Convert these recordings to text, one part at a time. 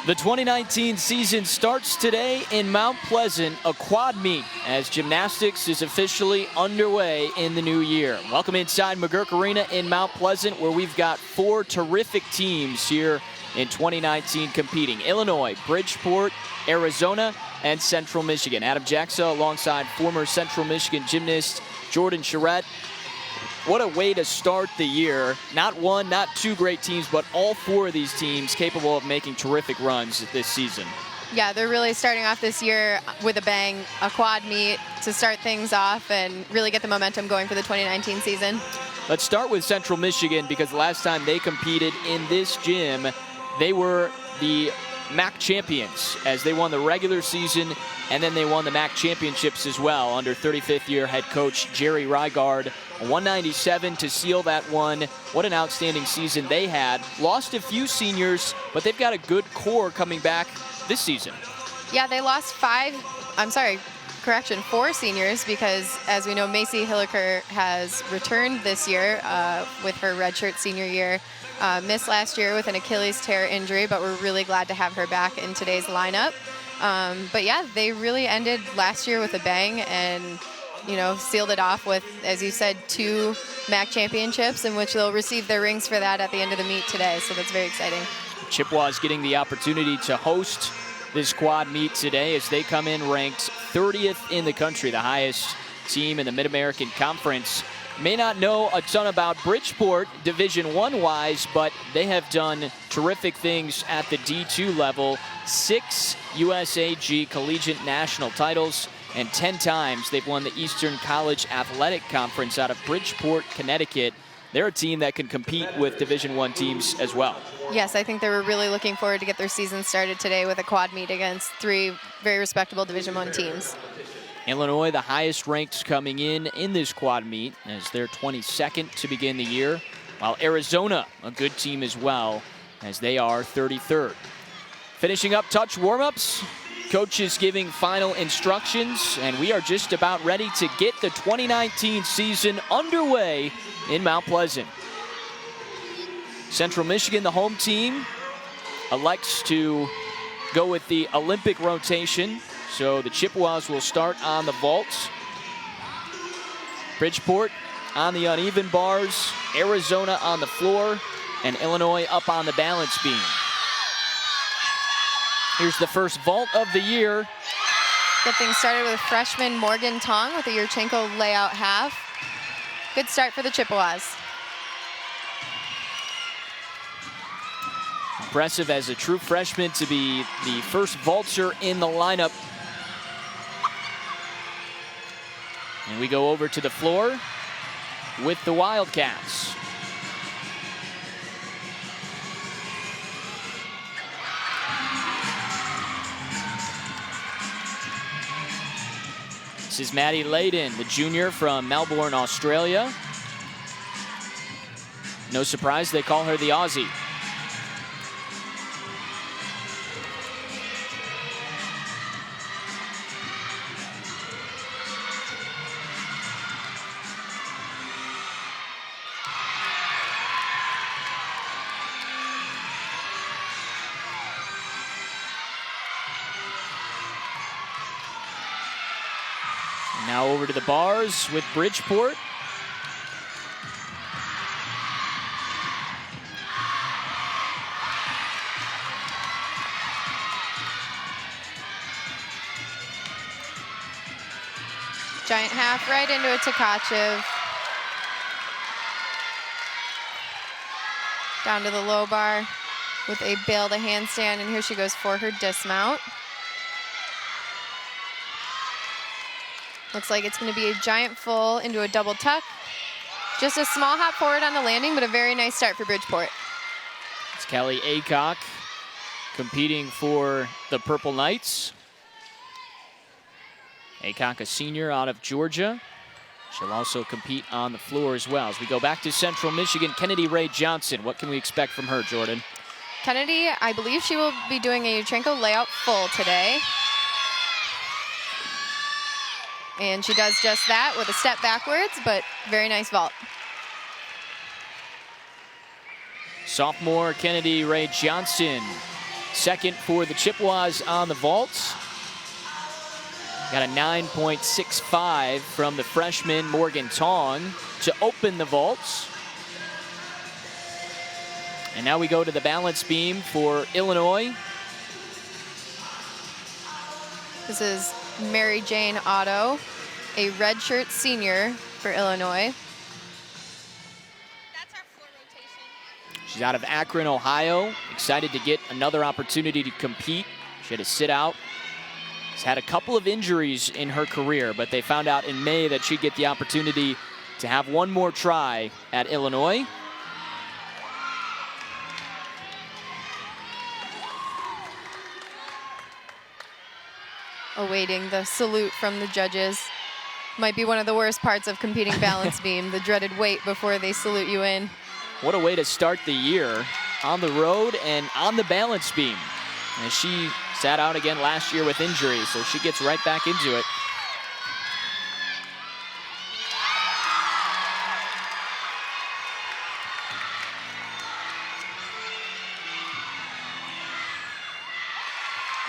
The 2019 season starts today in Mount Pleasant, a quad meet, as gymnastics is officially underway in the new year. Welcome inside McGurk Arena in Mount Pleasant, where we've got 4 terrific teams here in 2019 competing. Illinois, Bridgeport, Arizona, and Central Michigan. Adam Jackson alongside former Central Michigan gymnast Jordan Charette. What a way to start the year. Not one, not 2 great teams, but all 4 of these teams capable of making terrific runs this season. Yeah, they're really starting off this year with a bang, a quad meet to start things off and really get the momentum going for the 2019 season. Let's start with Central Michigan, because the last time they competed in this gym, they were the MAC champions, as they won the regular season and then they won the MAC championships as well under 35th year head coach Jerry Rygard. 197 to seal that one. What an outstanding season they had. Lost a few seniors, but they've got a good core coming back this season. Yeah, they lost 4 seniors, because as we know, Macy Hilliker has returned this year with her redshirt senior year. Missed last year with an Achilles tear injury, but we're really glad to have her back in today's lineup. But yeah, they really ended last year with a bang and, you know, sealed it off with, as you said, 2 MAC championships, in which they'll receive their rings for that at the end of the meet today. So that's very exciting. Chippewas getting the opportunity to host this quad meet today, as they come in ranked 30th in the country, the highest team in the Mid-American Conference. May not know a ton about Bridgeport Division I wise, but they have done terrific things at the D2 level. 6 USAG collegiate national titles, and 10 times they've won the Eastern College Athletic Conference out of Bridgeport, Connecticut. They're a team that can compete with Division I teams as well. Yes, I think they were really looking forward to get their season started today with a quad meet against 3 very respectable Division I teams. Illinois, the highest ranked coming in this quad meet, as they're 22nd to begin the year, while Arizona, a good team as well, as they are 33rd. Finishing up touch warm-ups, coaches giving final instructions, and we are just about ready to get the 2019 season underway in Mount Pleasant. Central Michigan, the home team, elects to go with the Olympic rotation. So the Chippewas will start on the vaults. Bridgeport on the uneven bars, Arizona on the floor, and Illinois up on the balance beam. Here's the first vault of the year. Get things started with freshman Morgan Tong with a Yurchenko layout half. Good start for the Chippewas. Impressive as a true freshman to be the first vaulter in the lineup. And we go over to the floor with the Wildcats. This is Maddie Layden, the junior from Melbourne, Australia. No surprise, they call her the Aussie. Now over to the bars with Bridgeport. Giant half right into a Tkachev. Down to the low bar with a bail to handstand, and here she goes for her dismount. Looks like it's going to be a giant full into a double tuck. Just a small hop forward on the landing, but a very nice start for Bridgeport. It's Kelly Aycock competing for the Purple Knights. Aycock, a senior out of Georgia. She'll also compete on the floor as well. As we go back to Central Michigan, Kennedy Ray Johnson. What can we expect from her, Jordan? Kennedy, I believe she will be doing a Yurchenko layout full today. And she does just that with a step backwards, but very nice vault. Sophomore Kennedy Ray Johnson Second for the Chippewas on the vaults. Got a 9.65 from the freshman Morgan Tong to open the vaults. And now we go to the balance beam for Illinois. This is Mary Jane Otto, a redshirt senior for Illinois. That's our floor rotation. She's out of Akron, Ohio. Excited to get another opportunity to compete. She had to sit out. She's had a couple of injuries in her career, but they found out in May that she'd get the opportunity to have one more try at Illinois. Awaiting the salute from the judges. Might be one of the worst parts of competing balance beam, the dreaded wait before they salute you in. What a way to start the year, on the road and on the balance beam. As she sat out again last year with injury, so she gets right back into it.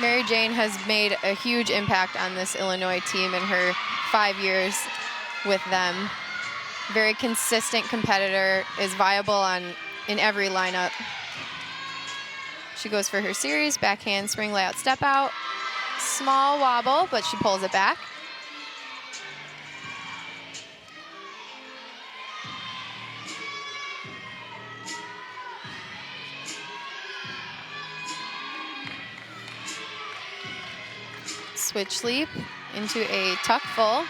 Mary Jane has made a huge impact on this Illinois team in her 5 years with them. Very consistent competitor, is viable in every lineup. She goes for her series, backhand spring layout step out. Small wobble, but she pulls it back. Switch leap into a tuck full.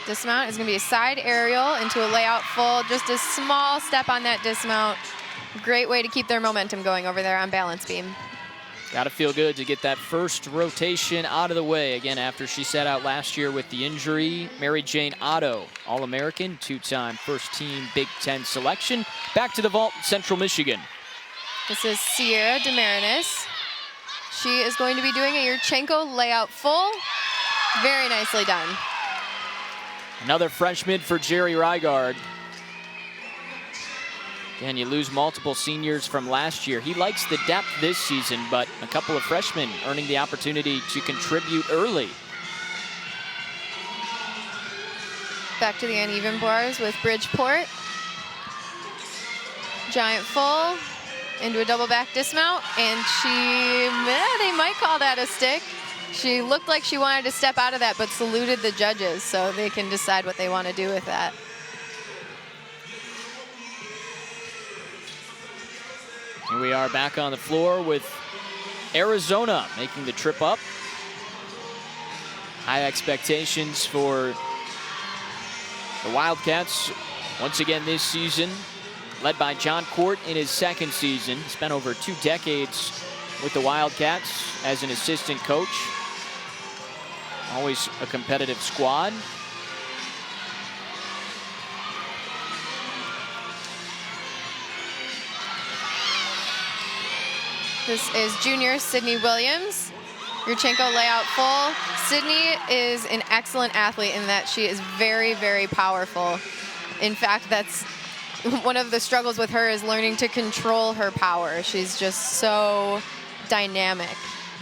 Dismount is going to be a side aerial into a layout full. Just a small step on that dismount. Great way to keep their momentum going over there on balance beam. Got to feel good to get that first rotation out of the way. Again, after she sat out last year with the injury. Mary Jane Otto, All-American, two-time first-team Big Ten selection. Back to the vault, Central Michigan. This is Sierra DeMarinis. She is going to be doing a Yurchenko layout full. Very nicely done. Another freshman for Jerry Rygard. Again, you lose multiple seniors from last year. He likes the depth this season, but a couple of freshmen earning the opportunity to contribute early. Back to the uneven bars with Bridgeport. Giant full into a double back dismount, and they might call that a stick. She looked like she wanted to step out of that, but saluted the judges, so they can decide what they want to do with that. Here we are back on the floor with Arizona making the trip up. High expectations for the Wildcats once again this season, led by John Court in his second season. Spent over 2 decades with the Wildcats as an assistant coach. Always a competitive squad. This is junior Sydney Williams. Yurchenko layout full. Sydney is an excellent athlete in that she is very, very powerful. In fact, that's one of the struggles with her, is learning to control her power. She's just so dynamic.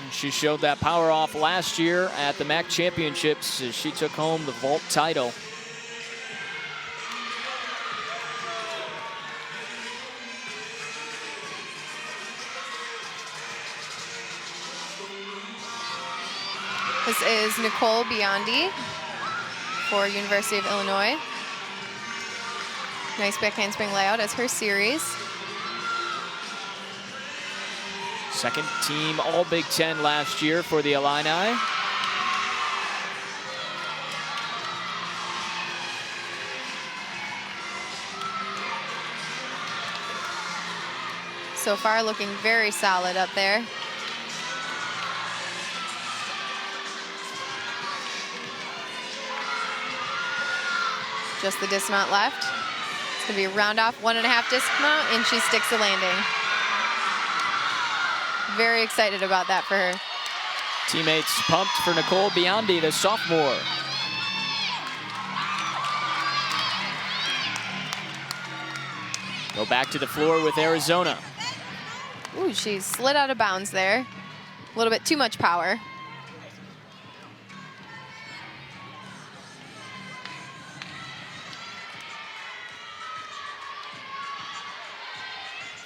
She showed that power off last year at the MAC Championships as she took home the vault title. This is Nicole Biondi for University of Illinois. Nice back handspring layout as her series. Second team All Big Ten last year for the Illini. So far looking very solid up there. Just the dismount left. It's gonna be a round off 1.5 dismount, and she sticks the landing. Very excited about that for her. Teammates pumped for Nicole Biondi, the sophomore. Go back to the floor with Arizona. Ooh, she slid out of bounds there. A little bit too much power.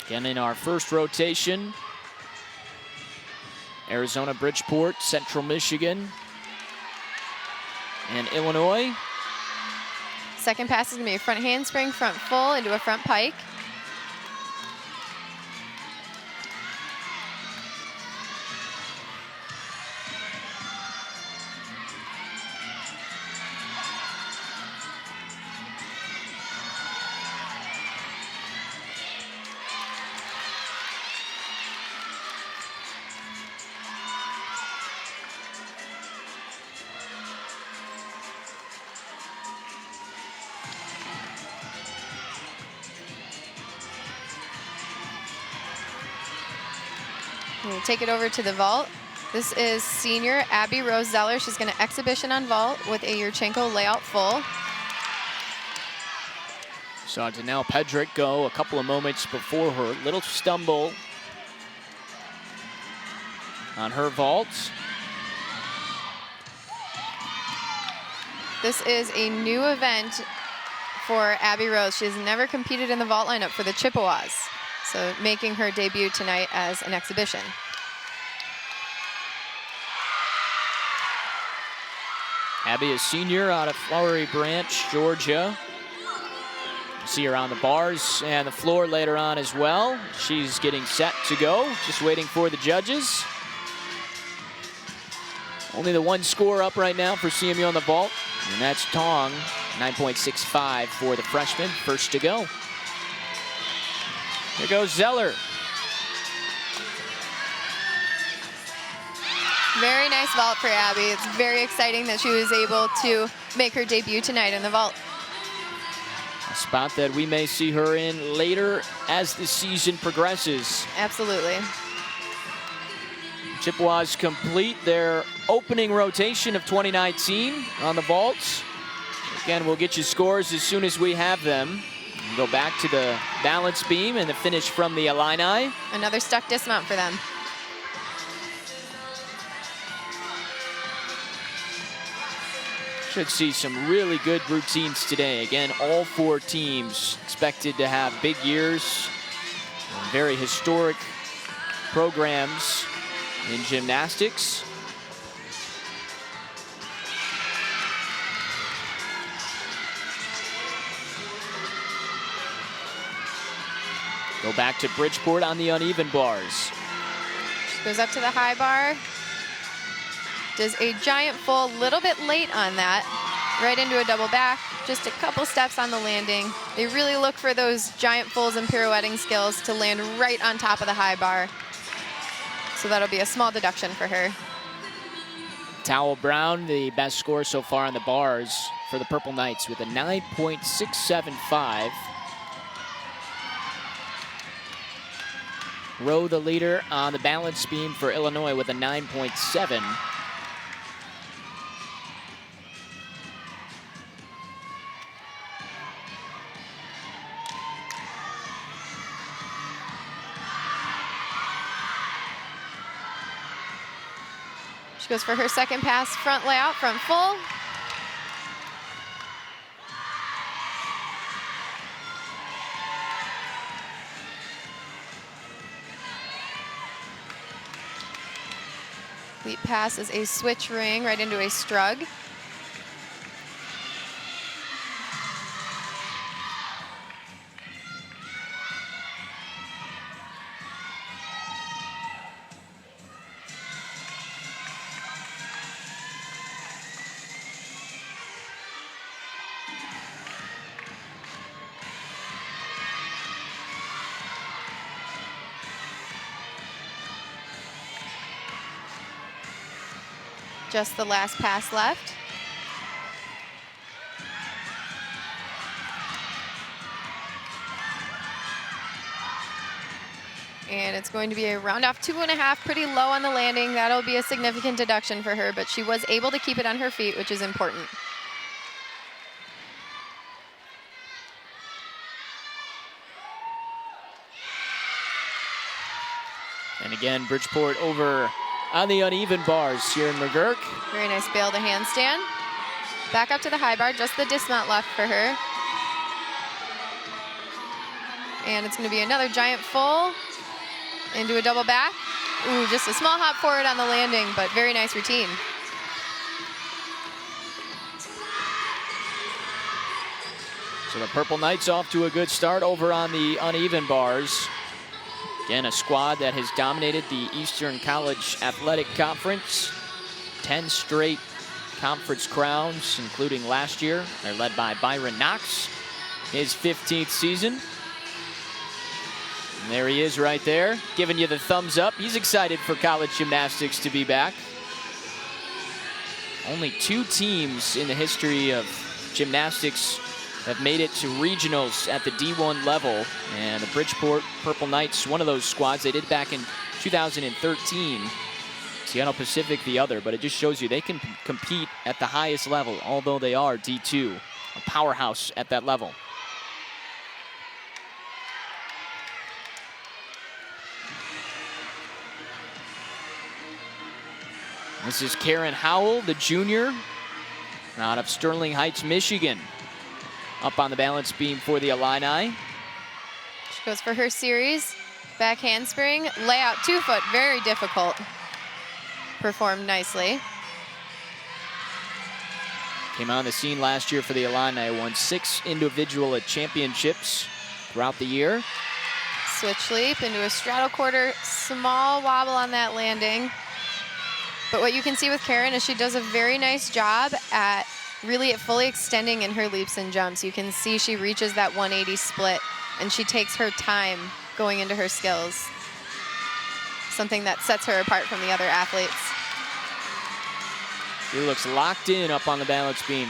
Again, in our first rotation, Arizona, Bridgeport, Central Michigan, and Illinois. Second pass is going to be a front handspring, front full into a front pike. We'll take it over to the vault. This is senior Abby Rose Zeller. She's going to exhibition on vault with a Yurchenko layout full. Saw Danelle Pedrick go a couple of moments before her. Little stumble on her vault. This is a new event for Abby Rose. She has never competed in the vault lineup for the Chippewas. So making her debut tonight as an exhibition. Abby is senior out of Flowery Branch, Georgia. See her on the bars and the floor later on as well. She's getting set to go, just waiting for the judges. Only the one score up right now for CMU on the vault, and that's Tong, 9.65 for the freshman, first to go. Here goes Zeller. Very nice vault for Abby. It's very exciting that she was able to make her debut tonight in the vault. A spot that we may see her in later as the season progresses. Absolutely. Chippewas complete their opening rotation of 2019 on the vaults. Again, we'll get you scores as soon as we have them. We'll go back to the balance beam and the finish from the Illini. Another stuck dismount for them. Should see some really good routines today. Again, all four teams expected to have big years, very historic programs in gymnastics. Go back to Bridgeport on the uneven bars. Goes up to the high bar. Does a giant full, little bit late on that. Right into a double back, just a couple steps on the landing. They really look for those giant fulls and pirouetting skills to land right on top of the high bar. So that'll be a small deduction for her. Towel Brown, the best score so far on the bars for the Purple Knights with a 9.675. Rowe, the leader on the balance beam for Illinois with a 9.7. She goes for her second pass, front layout, front full. Leap pass is a switch ring right into a strug. Just the last pass left. And it's going to be a round off 2.5, pretty low on the landing. That'll be a significant deduction for her, but she was able to keep it on her feet, which is important. And again, Bridgeport over on the uneven bars here in McGurk. Very nice bail to handstand. Back up to the high bar, just the dismount left for her. And it's going to be another giant full into a double back. Ooh, just a small hop forward on the landing, but very nice routine. So the Purple Knights off to a good start over on the uneven bars. Again, a squad that has dominated the Eastern College Athletic Conference. 10 straight conference crowns, including last year. They're led by Byron Knox, his 15th season. And there he is right there, giving you the thumbs up. He's excited for college gymnastics to be back. Only 2 teams in the history of gymnastics have made it to regionals at the D1 level. And the Bridgeport Purple Knights, one of those squads. They did back in 2013. Seattle Pacific the other, but it just shows you they can compete at the highest level, although they are D2, a powerhouse at that level. This is Karen Howell, the junior, out of Sterling Heights, Michigan. Up on the balance beam for the Illini. She goes for her series. Back handspring, layout 2 foot, very difficult. Performed nicely. Came on the scene last year for the Illini, won 6 individual championships throughout the year. Switch leap into a straddle quarter, small wobble on that landing. But what you can see with Karen is she does a very nice job at really fully extending in her leaps and jumps. You can see she reaches that 180 split, and she takes her time going into her skills. Something that sets her apart from the other athletes. She looks locked in up on the balance beam.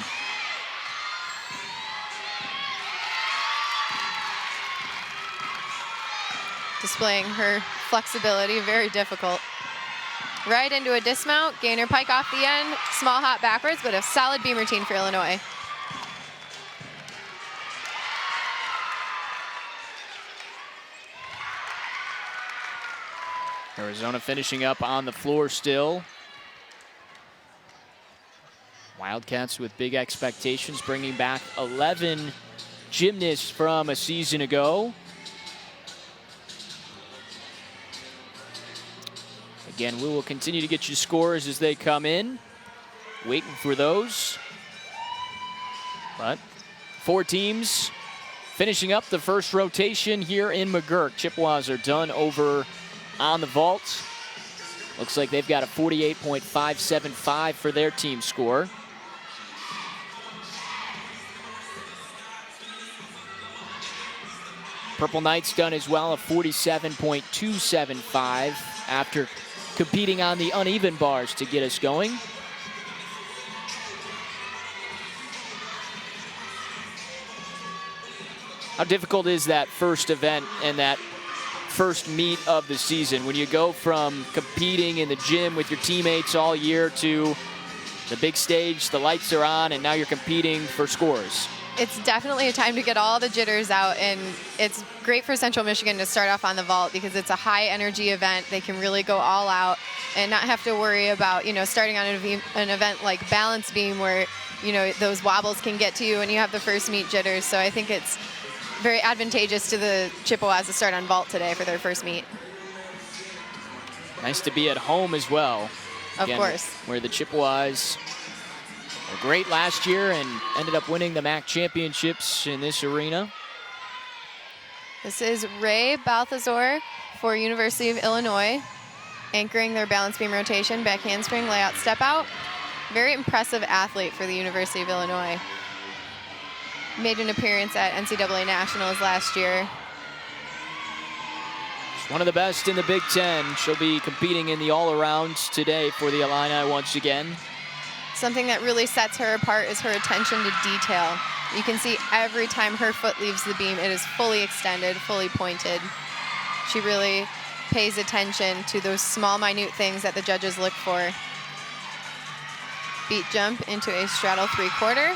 Displaying her flexibility, very difficult. Right into a dismount, gainer pike off the end, small hop backwards, but a solid beam routine for Illinois. Arizona finishing up on the floor still. Wildcats with big expectations, bringing back 11 gymnasts from a season ago. Again, we will continue to get you scores as they come in. Waiting for those. But 4 teams finishing up the first rotation here in McGurk. Chippewas are done over on the vault. Looks like they've got a 48.575 for their team score. Purple Knights done as well, a 47.275 after competing on the uneven bars to get us going. How difficult is that first event and that first meet of the season when you go from competing in the gym with your teammates all year to the big stage, the lights are on, and now you're competing for scores? It's definitely a time to get all the jitters out, and it's great for Central Michigan to start off on the vault because it's a high energy event. They can really go all out and not have to worry about, starting on an event like balance beam where, those wobbles can get to you and you have the first meet jitters. So I think it's very advantageous to the Chippewas to start on vault today for their first meet. Nice to be at home as well. Of course. Where the Chippewas were great last year and ended up winning the MAC championships in this arena. This is Ray Balthazar for University of Illinois, anchoring their balance beam rotation, back handspring, layout, step out. Very impressive athlete for the University of Illinois. Made an appearance at NCAA Nationals last year. She's one of the best in the Big Ten. She'll be competing in the all-arounds today for the Illini once again. Something that really sets her apart is her attention to detail. You can see every time her foot leaves the beam, it is fully extended, fully pointed. She really pays attention to those small, minute things that the judges look for. Beat jump into a straddle 3/4.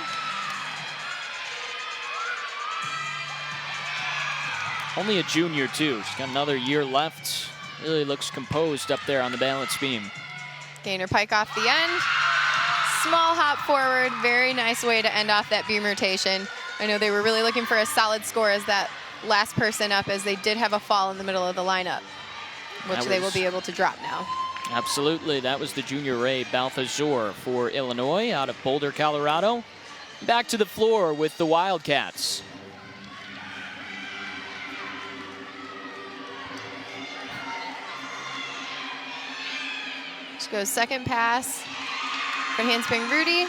Only a junior, too. She's got another year left Really looks composed up there on the balance beam. Gainer pike off the end. Small hop forward. Very nice way to end off that beam rotation. I know they were really looking for a solid score as that last person up, as they did have a fall in the middle of the lineup, which they will be able to drop now. Absolutely. That was the junior Ray Balthazar for Illinois out of Boulder, Colorado. Back to the floor with the Wildcats. She goes second pass. Front handspring Rudy.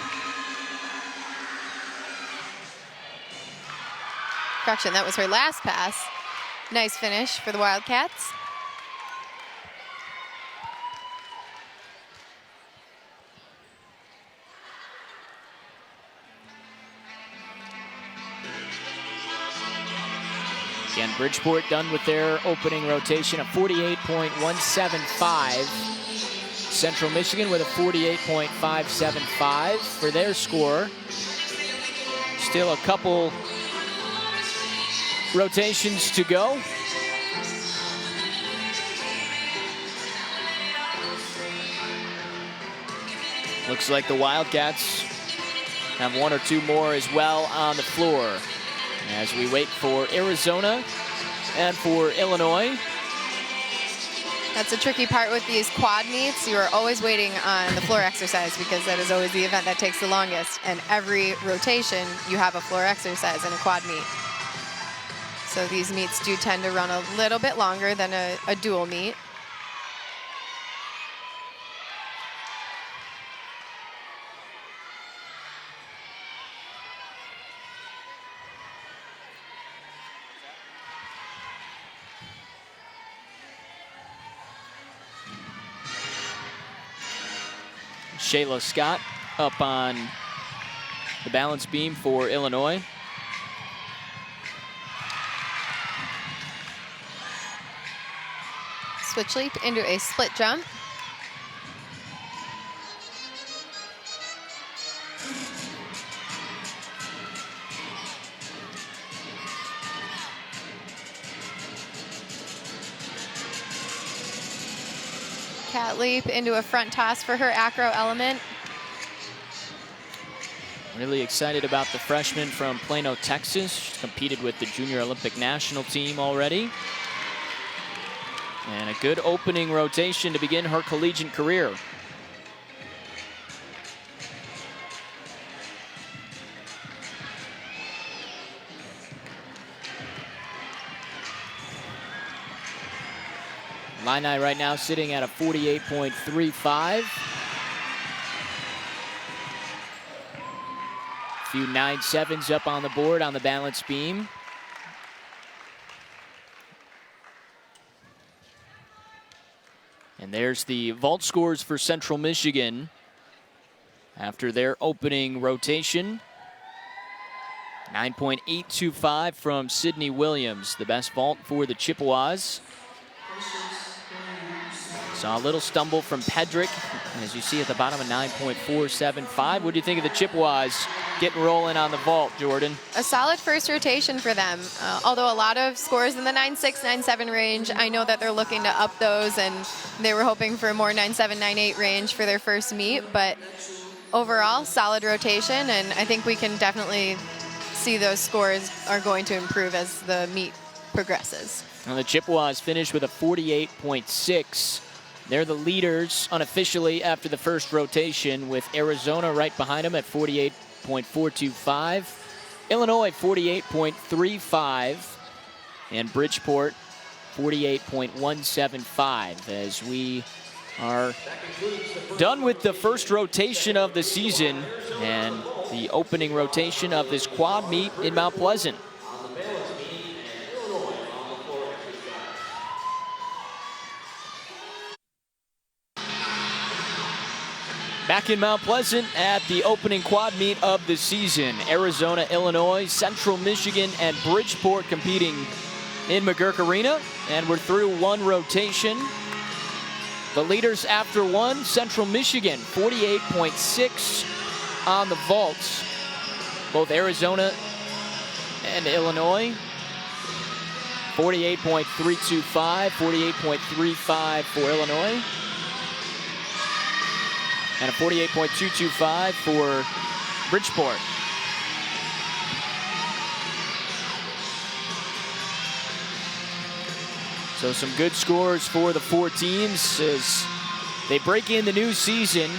Correction, that was her last pass. Nice finish for the Wildcats. Again, Bridgeport done with their opening rotation of 48.175. Central Michigan with a 48.575 for their score. Still a couple rotations to go. Looks like the Wildcats have one or two more as well on the floor as we wait for Arizona and for Illinois. That's a tricky part with these quad meets. You are always waiting on the floor exercise because that is always the event that takes the longest. And every rotation, you have a floor exercise in a quad meet. So these meets do tend to run a little bit longer than a dual meet. Shayla Scott up on the balance beam for Illinois. Switch leap into a split jump. Cat leap into a front toss for her acro element. Really excited about the freshman from Plano, Texas. She's competed with the Junior Olympic national team already. And a good opening rotation to begin her collegiate career. Illini right now sitting at a 48.35. A few 9.7s up on the board on the balance beam. And there's the vault scores for Central Michigan after their opening rotation. 9.825 from Sydney Williams, the best vault for the Chippewas. Saw a little stumble from Pedrick, as you see at the bottom, a 9.475. What do you think of the Chippewas getting rolling on the vault, Jordan? A solid first rotation for them. Although a lot of scores in the 9.6, 9.7 range, I know that they're looking to up those, and they were hoping for a more 9.7, 9.8 range for their first meet. But overall, solid rotation, and I think we can definitely see those scores are going to improve as the meet progresses. Well, the Chippewas finished with a 48.6. They're the leaders unofficially after the first rotation, with Arizona right behind them at 48.425. Illinois 48.35. And Bridgeport 48.175 as we are done with the first rotation of the season and the opening rotation of this quad meet in Mount Pleasant. Back in Mount Pleasant at the opening quad meet of the season. Arizona, Illinois, Central Michigan, and Bridgeport competing in McGurk Arena. And we're through one rotation. The leaders after one, Central Michigan, 48.6 on the vaults. Both Arizona and Illinois, 48.325, 48.35 for Illinois, and a 48.225 for Bridgeport. So some good scores for the four teams as they break in the new season.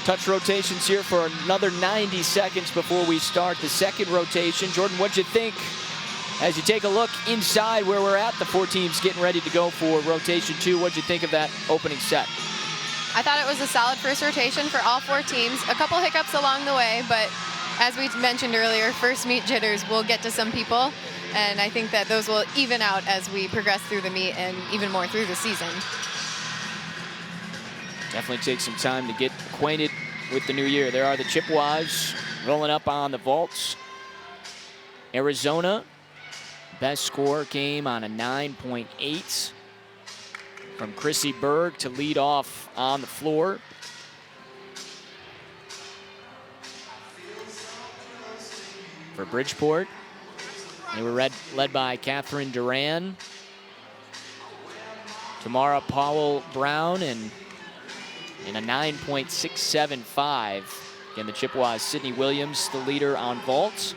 Touch rotations here for another 90 seconds before we start the second rotation. Jordan, what'd you think as you take a look inside where we're at? The four teams getting ready to go for rotation 2. What'd you think of that opening set? I thought it was a solid first rotation for all four teams. A couple hiccups along the way, but as we mentioned earlier, first meet jitters will get to some people, and I think that those will even out as we progress through the meet and even more through the season. Definitely take some time to get acquainted with the new year. There are the Chippewas rolling up on the vaults. Arizona, best score came on a 9.8 from Chrissy Berg to lead off on the floor. For Bridgeport, they were led by Catherine Duran, Tamara Powell-Brown, and in a 9.675. Again, the Chippewas, Sydney Williams, the leader on vaults.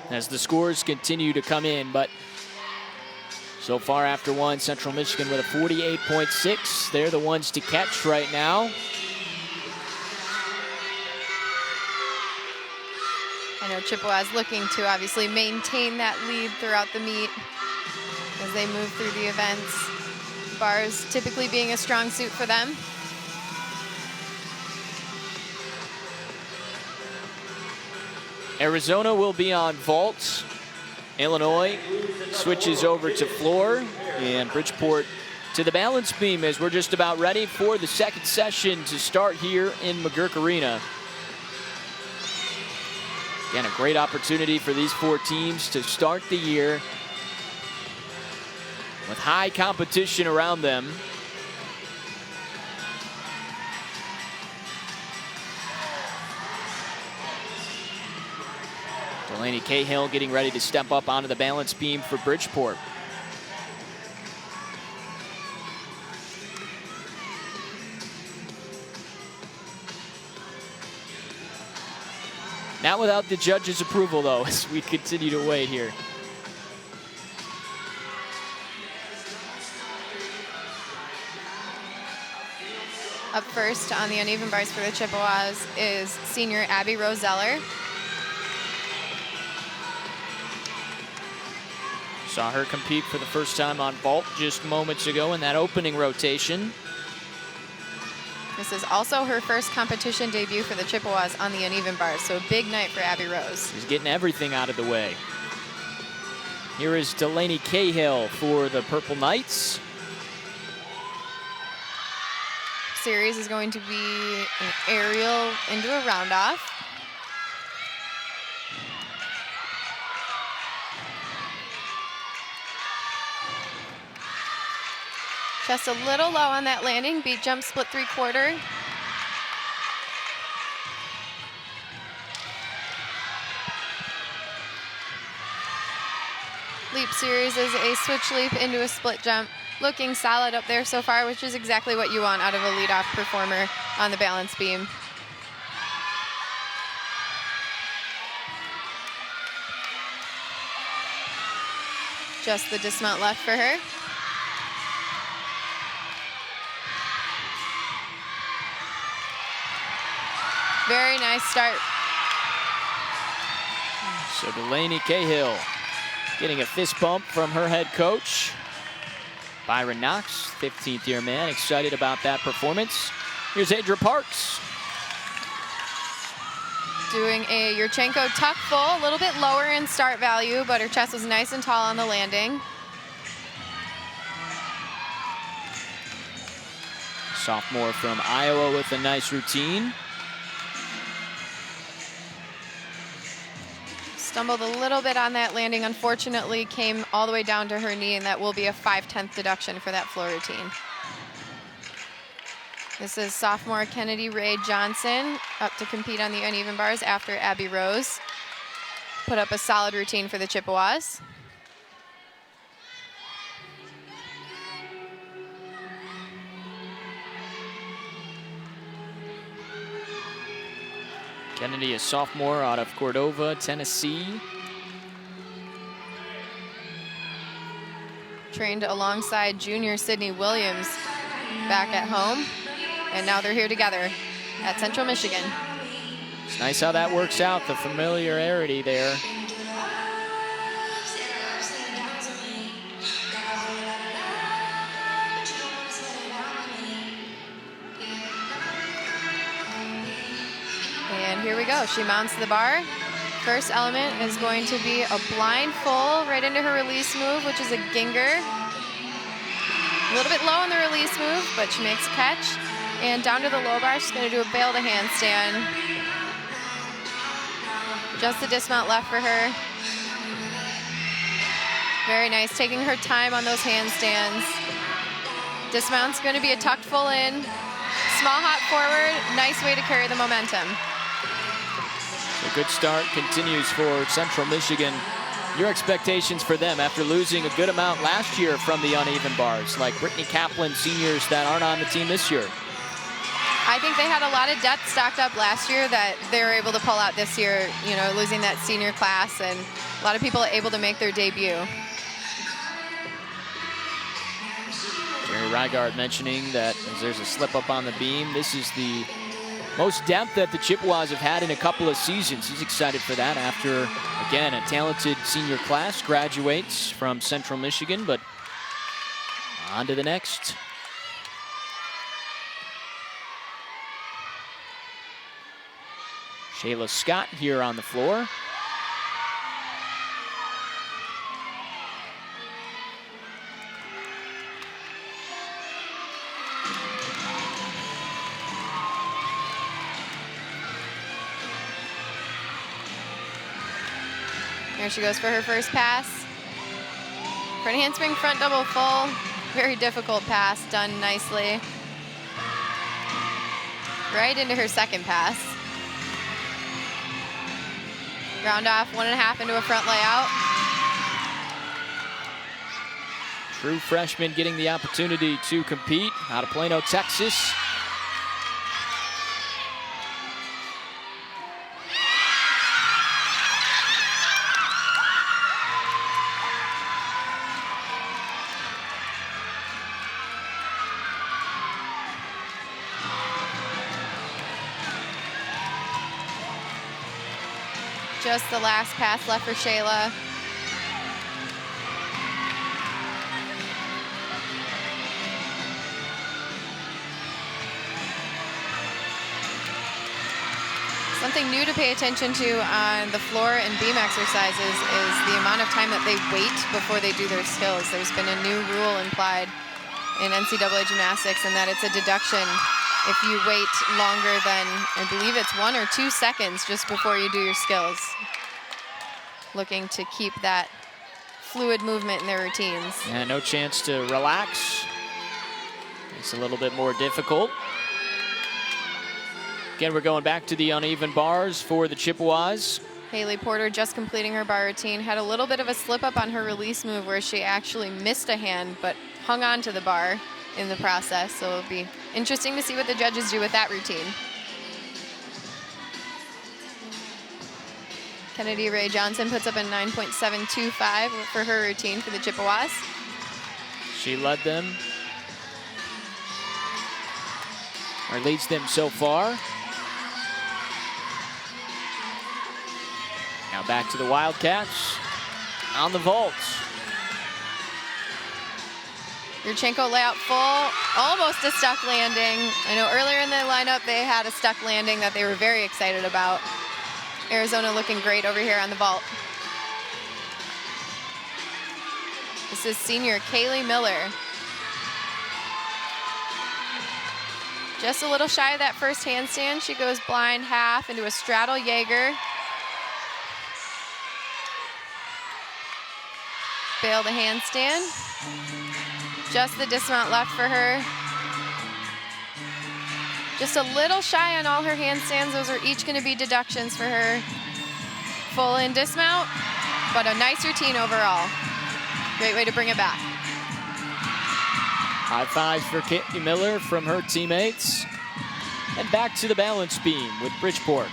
As the scores continue to come in, but so far after one, Central Michigan with a 48.6. They're the ones to catch right now. I know Chippewas looking to obviously maintain that lead throughout the meet as they move through the events. Bars typically being a strong suit for them. Arizona will be on vault. Illinois switches over to floor, and Bridgeport to the balance beam as we're just about ready for the second session to start here in McGurk Arena. Again, a great opportunity for these four teams to start the year with high competition around them. Delaney Cahill getting ready to step up onto the balance beam for Bridgeport. Not without the judges' approval, though, as we continue to wait here. Up first on the uneven bars for the Chippewas is senior Abby Roseller. Saw her compete for the first time on vault just moments ago in that opening rotation. This is also her first competition debut for the Chippewas on the uneven bars, so a big night for Abby Rose. She's getting everything out of the way. Here is Delaney Cahill for the Purple Knights. Series is going to be an aerial into a roundoff. Just a little low on that landing, beat jump split 3/4. Leap series is a switch leap into a split jump. Looking solid up there so far, which is exactly what you want out of a leadoff performer on the balance beam. Just the dismount left for her. Very nice start. So Delaney Cahill getting a fist bump from her head coach. Byron Knox, 15th year man, excited about that performance. Here's Adra Parks. Doing a Yurchenko tuck full, a little bit lower in start value, but her chest was nice and tall on the landing. Sophomore from Iowa with a nice routine. Stumbled a little bit on that landing, unfortunately came all the way down to her knee, and that will be a 5/10 deduction for that floor routine. This is sophomore Kennedy Ray Johnson up to compete on the uneven bars after Abby Rose. Put up a solid routine for the Chippewas. Kennedy, a sophomore out of Cordova, Tennessee. Trained alongside junior Sydney Williams back at home. And now they're here together at Central Michigan. It's nice how that works out, the familiarity there. And here we go. She mounts the bar. First element is going to be a blind full right into her release move, which is a ginger. A little bit low on the release move, but she makes a catch. And down to the low bar, she's going to do a bail to handstand. Just the dismount left for her. Very nice, taking her time on those handstands. Dismount's going to be a tucked full in. Small hop forward, nice way to carry the momentum. A good start continues for Central Michigan. Your expectations for them after losing a good amount last year from the uneven bars, like Brittany Kaplan, seniors that aren't on the team this year? I think they had a lot of depth stocked up last year that they were able to pull out this year, you know, losing that senior class, and a lot of people able to make their debut. Jerry Rygard mentioning that as there's a slip up on the beam, this is the most depth that the Chippewas have had in a couple of seasons. He's excited for that after, again, a talented senior class graduates from Central Michigan, but on to the next. Shayla Scott here on the floor. There she goes for her first pass. Front handspring, front double full. Very difficult pass, done nicely. Right into her second pass. Round off 1.5 into a front layout. True freshman getting the opportunity to compete out of Plano, Texas. Just the last pass left for Shayla. Something new to pay attention to on the floor and beam exercises is the amount of time that they wait before they do their skills. There's been a new rule implied in NCAA gymnastics, and that it's a deduction if you wait longer than, I believe it's 1 or 2 seconds just before you do your skills. Looking to keep that fluid movement in their routines. And no chance to relax. It's a little bit more difficult. Again, we're going back to the uneven bars for the Chippewas. Haley Porter just completing her bar routine. Had a little bit of a slip up on her release move where she actually missed a hand but hung on to the bar in the process. So it'll be interesting to see what the judges do with that routine. Kennedy Ray Johnson puts up a 9.725 for her routine for the Chippewas. She led them, or leads them so far. Now back to the Wildcats on the vault. Yurchenko layout full, almost a stuck landing. I know earlier in the lineup they had a stuck landing that they were very excited about. Arizona looking great over here on the vault. This is senior Kaylee Miller. Just a little shy of that first handstand. She goes blind half into a straddle Jaeger. Bail the handstand. Just the dismount left for her. Just a little shy on all her handstands. Those are each going to be deductions for her. Full in dismount, but a nice routine overall. Great way to bring it back. High fives for Kaylee Miller from her teammates. And back to the balance beam with Bridgeport.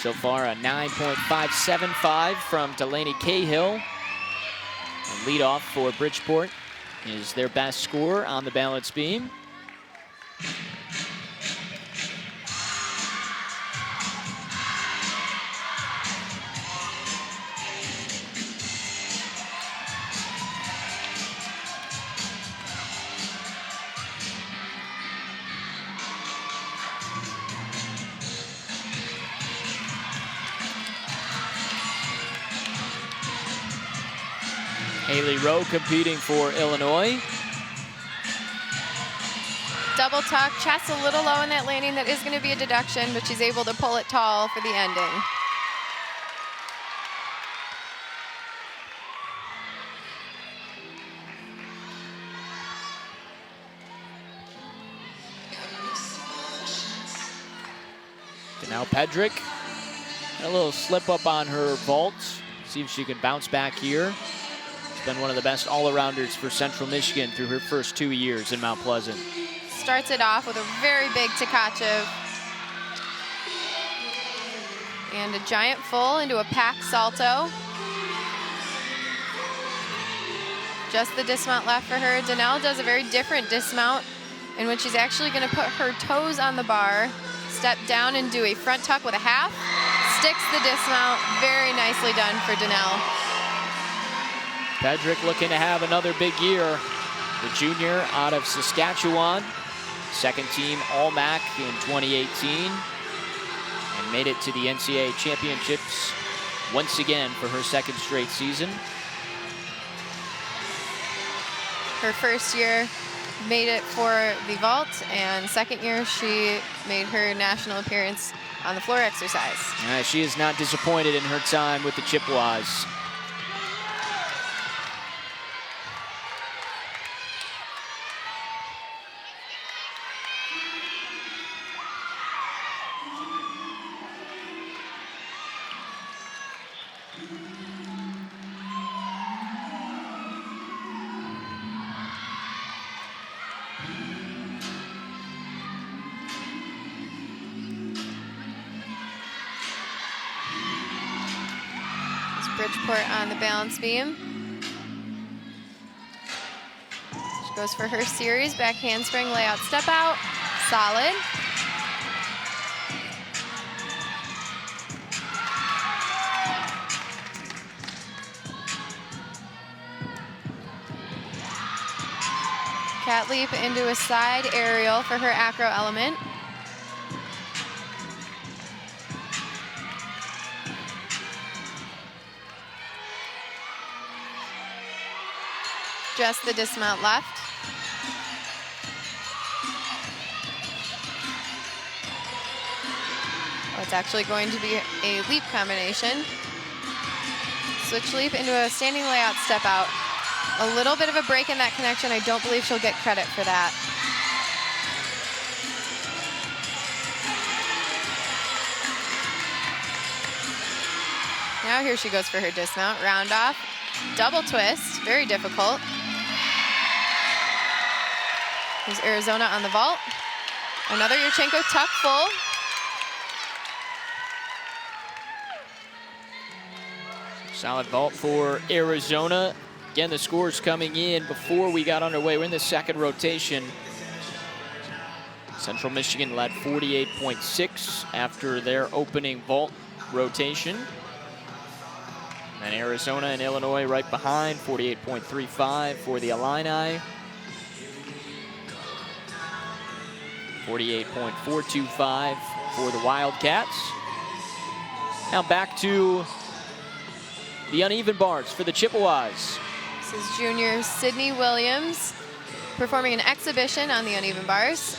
So far, a 9.575 from Delaney Cahill. And lead off for Bridgeport is their best scorer on the balance beam. Haley Rowe competing for Illinois. Double tuck, chest a little low in that landing. That is going to be a deduction, but she's able to pull it tall for the ending. Now Pedrick, a little slip up on her vault. See if she can bounce back here. She's been one of the best all-arounders for Central Michigan through her first 2 years in Mount Pleasant. Starts it off with a very big Tkachev. And a giant full into a pack salto. Just the dismount left for her. Donnell does a very different dismount in which she's actually going to put her toes on the bar, step down and do a front tuck with a half. Sticks the dismount. Very nicely done for Donnell. Pedrick looking to have another big year. The junior out of Saskatchewan. Second team All-MAC in 2018. And made it to the NCAA championships once again for her second straight season. Her first year made it for the vault, and second year she made her national appearance on the floor exercise. She is not disappointed in her time with the Chippewas. Bridgeport on the balance beam. She goes for her series, back handspring, layout, step out, solid. Cat leap into a side aerial for her acro element. Just the dismount left. Oh, it's actually going to be a leap combination. Switch leap into a standing layout step out. A little bit of a break in that connection. I don't believe she'll get credit for that. Now here she goes for her dismount, round off. Double twist, very difficult. There's Arizona on the vault. Another Yurchenko tuck full. Solid vault for Arizona. Again, the scores coming in before we got underway. We're in the second rotation. Central Michigan led 48.6 after their opening vault rotation. And Arizona and Illinois right behind, 48.35 for the Illini. 48.425 for the Wildcats. Now back to the uneven bars for the Chippewas. This is junior Sydney Williams performing an exhibition on the uneven bars.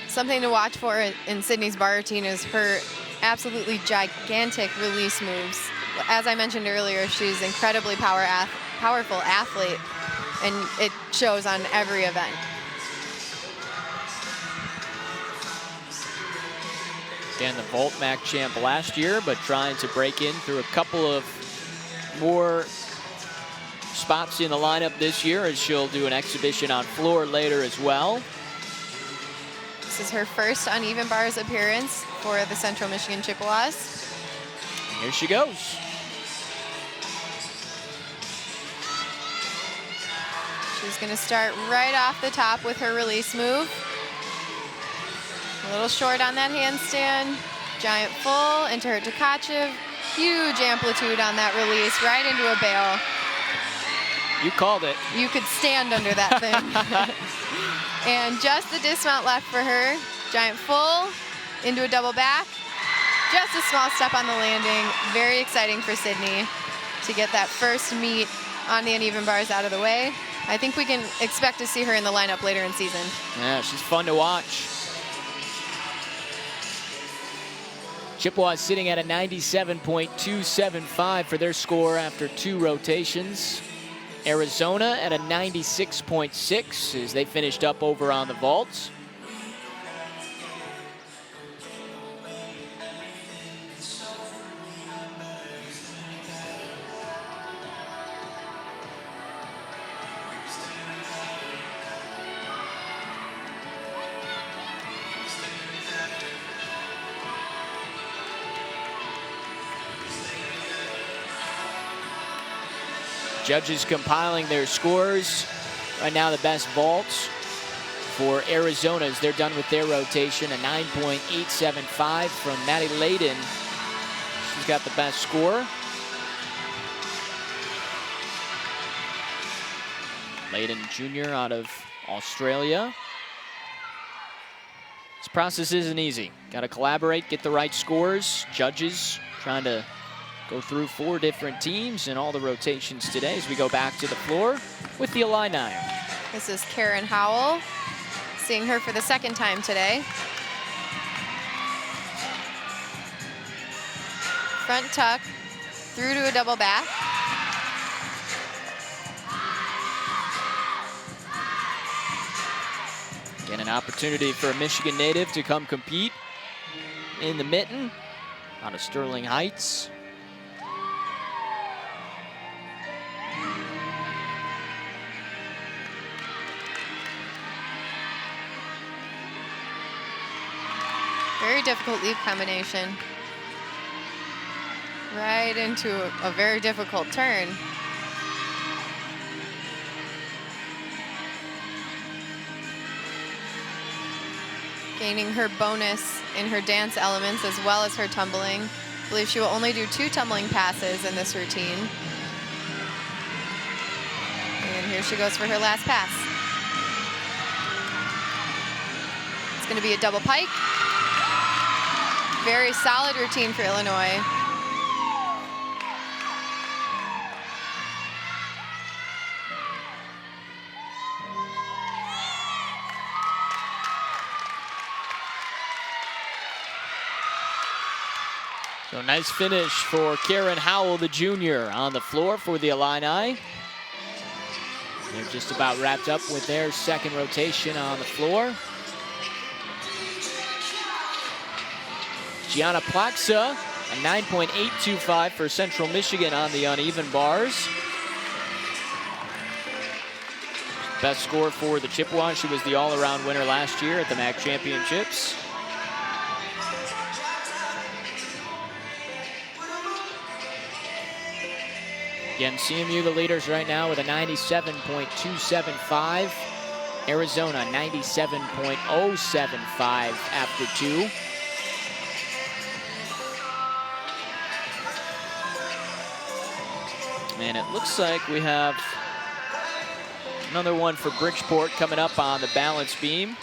Something to watch for in Sydney's bar routine is her absolutely gigantic release moves. As I mentioned earlier, she's incredibly powerful athlete, and it shows on every event. Again, the vault MAC champ last year, but trying to break in through a couple of more spots in the lineup this year, as she'll do an exhibition on floor later as well. This This is her first uneven bars appearance for the Central Michigan Chippewas. Here she goes. She's going to start right off the top with her release move. A little short on that handstand. Giant full into her Tkachev. Huge amplitude on that release, right into a bail. You called it. You could stand under that thing. And just the dismount left for her. Giant full into a double back. Just a small step on the landing. Very exciting for Sydney to get that first meet on the uneven bars out of the way. I think we can expect to see her in the lineup later in season. Yeah, she's fun to watch. Chippewas sitting at a 97.275 for their score after 2 rotations. Arizona at a 96.6 as they finished up over on the vaults. Judges compiling their scores. Right now, the best vaults for Arizona as they're done with their rotation. A 9.875 from Maddie Layden. She's got the best score. Layden Jr. out of Australia. This process isn't easy. Got to collaborate, get the right scores. Judges trying to go through 4 different teams and all the rotations today as we go back to the floor with the Illini. This is Karen Howell, seeing her for the 2nd time today. Front tuck, through to a double back. Again, an opportunity for a Michigan native to come compete in the mitten out of Sterling Heights. Very difficult leap combination. Right into a very difficult turn. Gaining her bonus in her dance elements as well as her tumbling. I believe she will only do 2 tumbling passes in this routine. And here she goes for her last pass. It's going to be a double pike. Very solid routine for Illinois. So nice finish for Karen Howell, the junior, on the floor for the Illini. They're just about wrapped up with their 2nd rotation on the floor. Gianna Plaxa, a 9.825 for Central Michigan on the uneven bars. Best score for the Chippewas. She was the all-around winner last year at the MAC Championships. Again, CMU the leaders right now with a 97.275. Arizona 97.075 after 2. And it looks like we have another one for Bridgeport coming up on the balance beam.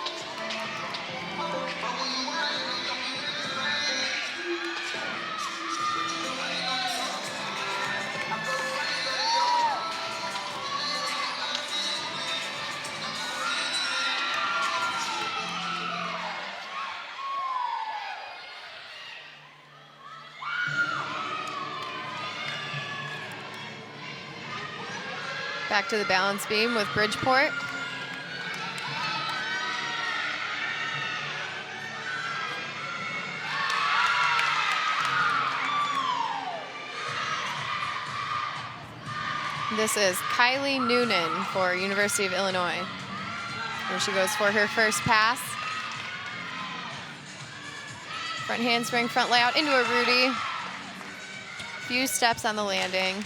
Back to the balance beam with Bridgeport. This is Kylie Noonan for University of Illinois. Here she goes for her first pass. Front handspring, front layout into a Rudy. Few steps on the landing.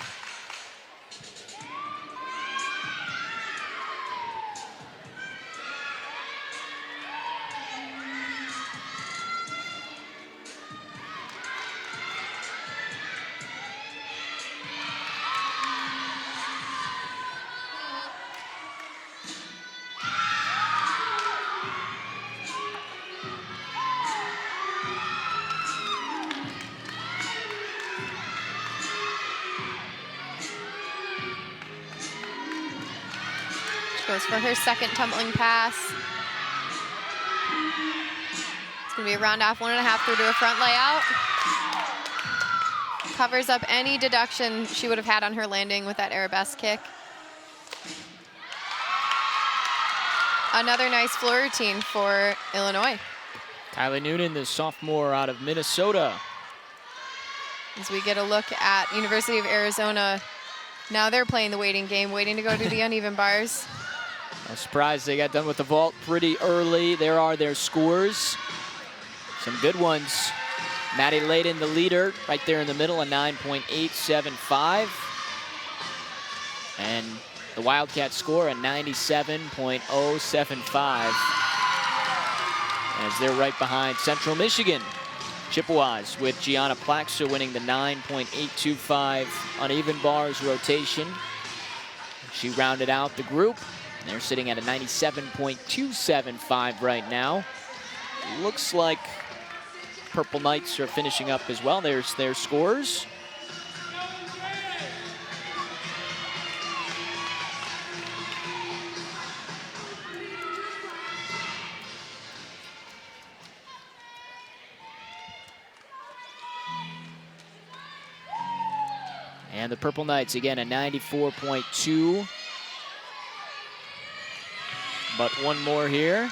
Goes for her second tumbling pass. It's going to be a round off 1.5 through to a front layout. Covers up any deduction she would have had on her landing with that arabesque kick. Another nice floor routine for Illinois. Kylie Noonan, the sophomore out of Minnesota. As we get a look at University of Arizona, now they're playing the waiting game, waiting to go to the uneven bars. No surprise they got done with the vault pretty early. There are their scores. Some good ones. Maddie Layden, the leader, right there in the middle, a 9.875. And the Wildcat score, a 97.075. As they're right behind Central Michigan. Chippewas with Gianna Plaxer winning the 9.825 uneven bars rotation. She rounded out the group. They're sitting at a 97.275 right now. Looks like Purple Knights are finishing up as well. There's their scores. And the Purple Knights, again, a 94.2. But one more here.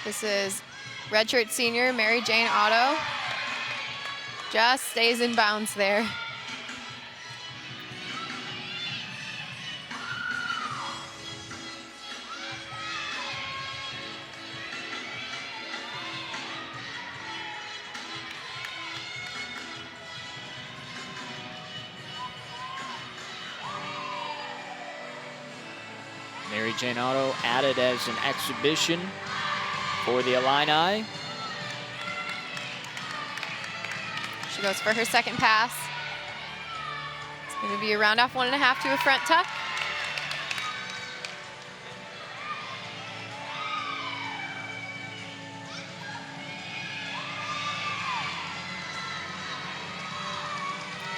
This is redshirt senior Mary Jane Otto. Just stays in bounds there. Mary Jane Otto added as an exhibition for the Illini. She goes for her second pass. It's going to be a round off 1.5 to a front tuck.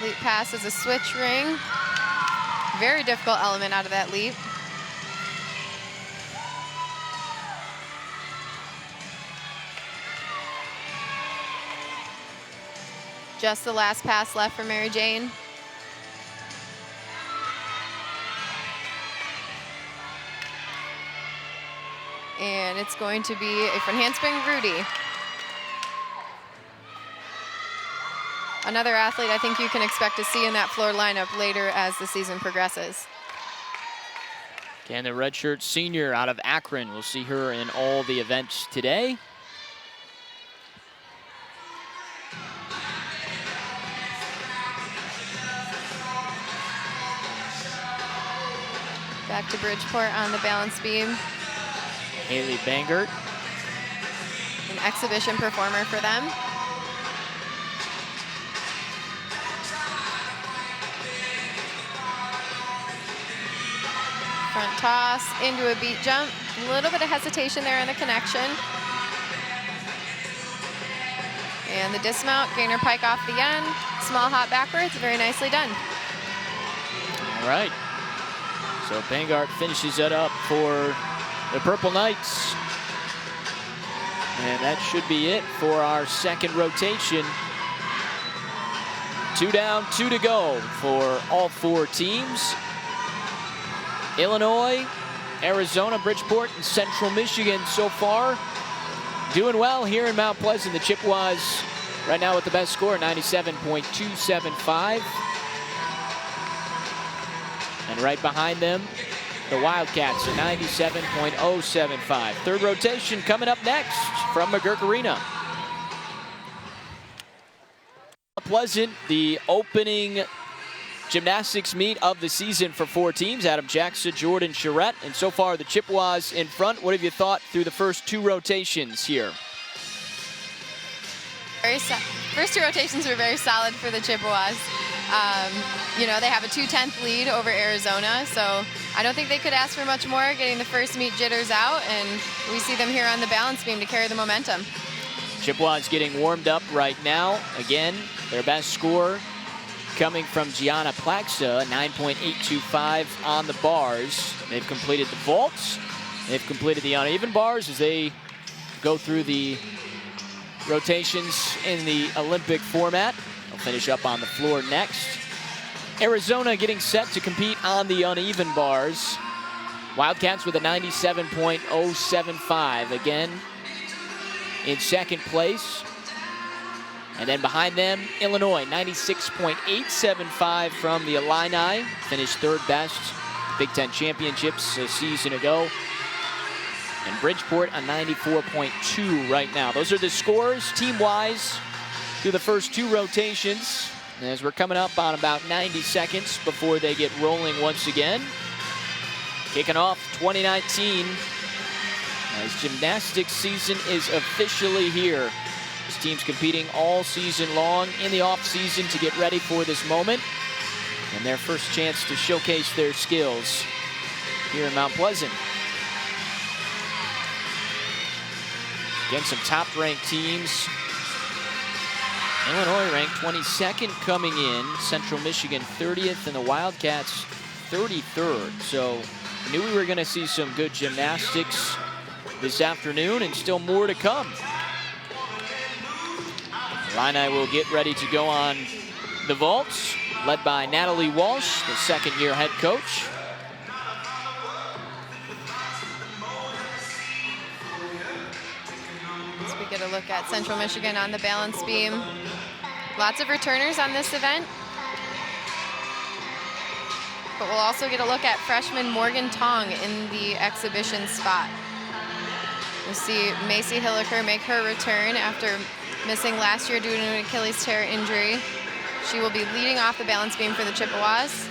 Leap pass is a switch ring. Very difficult element out of that leap. Just the last pass left for Mary Jane. And it's going to be a front handspring Rudy. Another athlete I think you can expect to see in that floor lineup later as the season progresses. Again, the redshirt senior out of Akron. We'll see her in all the events today. Back to Bridgeport on the balance beam. Haley Bangert. An exhibition performer for them. Front toss into a beat jump. A little bit of hesitation there in the connection. And the dismount, gainer pike off the end. Small hop backwards, very nicely done. All right. So Bangart finishes it up for the Purple Knights. And that should be it for our second rotation. 2 down, 2 to go for all 4 teams. Illinois, Arizona, Bridgeport, and Central Michigan so far doing well here in Mount Pleasant. The Chippewas right now with the best score, 97.275. And right behind them, the Wildcats, a 97.075. Third rotation coming up next from McGurk Arena. Mount Pleasant, the opening gymnastics meet of the season for 4 teams. Adam Jackson, Jordan Charette, and so far the Chippewas in front. What have you thought through the first 2 rotations here? First 2 rotations were very solid for the Chippewas. You know, they have a 2/10 lead over Arizona, so I don't think they could ask for much more, getting the first meet jitters out, and we see them here on the balance beam to carry the momentum. Chippewas getting warmed up right now. Again, their best score coming from Gianna Plaxa, 9.825 on the bars. They've completed the vaults. They've completed the uneven bars as they go through the rotations in the Olympic format. They'll finish up on the floor next. Arizona getting set to compete on the uneven bars. Wildcats with a 97.075 again in second place. And then behind them, Illinois, 96.875 from the Illini. Finished 3rd best Big Ten championships a season ago. And Bridgeport a 94.2 right now. Those are the scores team-wise through the first 2 rotations, as we're coming up on about 90 seconds before they get rolling once again. Kicking off 2019 as gymnastics season is officially here. This team's competing all season long in the off season to get ready for this moment and their first chance to showcase their skills here in Mount Pleasant. Again, some top-ranked teams. Illinois ranked 22nd coming in, Central Michigan 30th, and the Wildcats 33rd. So we knew we were going to see some good gymnastics this afternoon, and still more to come. Illini will get ready to go on the vaults, led by Natalie Walsh, the 2nd-year head coach. As we get a look at Central Michigan on the balance beam. Lots of returners on this event. But we'll also get a look at freshman Morgan Tong in the exhibition spot. We'll see Macy Hilliker make her return after missing last year due to an Achilles tear injury. She will be leading off the balance beam for the Chippewas.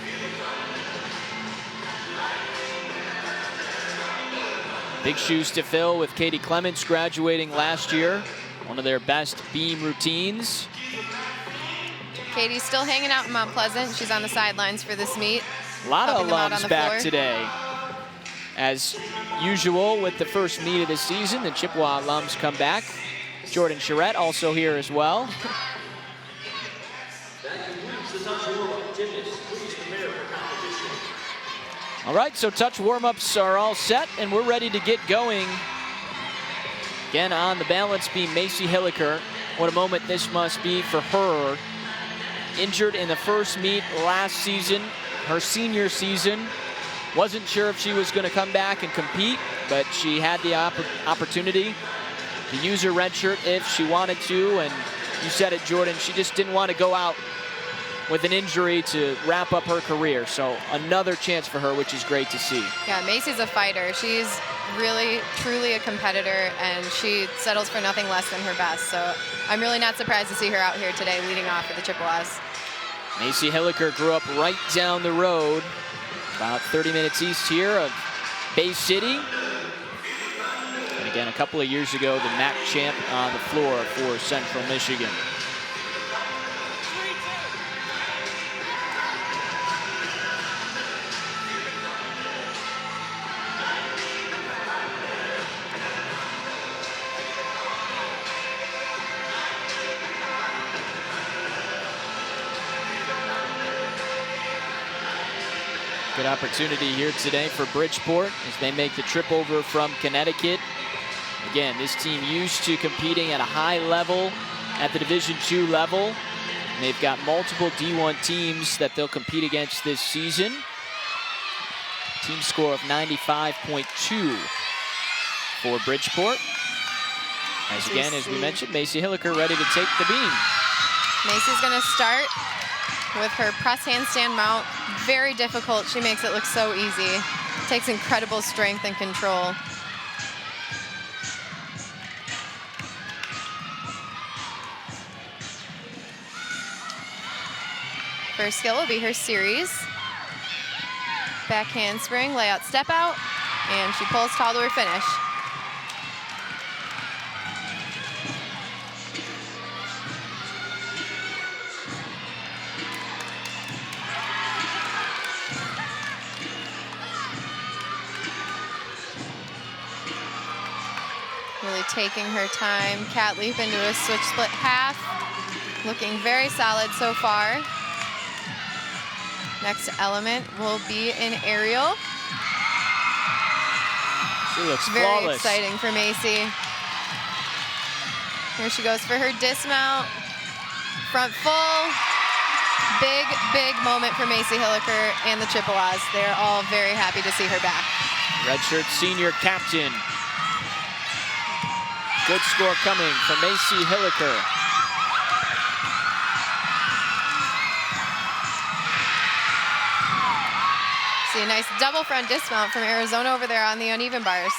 Big shoes to fill with Katie Clements graduating last year. One of their best beam routines. Katie's still hanging out in Mount Pleasant. She's on the sidelines for this meet. A lot of alums back today. As usual with the first meet of the season, the Chippewa alums come back. Jordan Charette also here as well. All right, so touch warm-ups are all set, and we're ready to get going. Again, on the balance beam, Macy Hilliker. What a moment this must be for her. Injured in the first meet last season, her senior season. Wasn't sure if she was going to come back and compete, but she had the opportunity to use her red shirt if she wanted to, and you said it, Jordan, she just didn't want to go out with an injury to wrap up her career. So another chance for her, which is great to see. Yeah, Macy's a fighter. She's really, truly a competitor, and she settles for nothing less than her best. So I'm really not surprised to see her out here today leading off for the Chippewas. Macy Hilliker grew up right down the road, about 30 minutes east here of Bay City. And again, a couple of years ago, the MAC champ on the floor for Central Michigan. Good opportunity here today for Bridgeport as they make the trip over from Connecticut. Again, this team used to competing at a high level at the Division II level. And they've got multiple D1 teams that they'll compete against this season. Team score of 95.2 for Bridgeport. As again, as we mentioned, Macy Hilliker ready to take the beam. Macy's gonna start with her press handstand mount. Very difficult. She makes it look so easy. Takes incredible strength and control. First skill will be her series. Back handspring, layout step out, and she pulls tall to her finish. Really taking her time. Cat leap into a switch split half. Looking very solid so far. Next element will be an aerial. She looks Very flawless. exciting for Macy. Here she goes for her dismount. Front full. Big, big moment for Macy Hilliker and the Chippewas. They're all very happy to see her back. Redshirt senior captain. Good score coming from Macy Hilliker. See a nice double front dismount from Arizona over there on the uneven bars.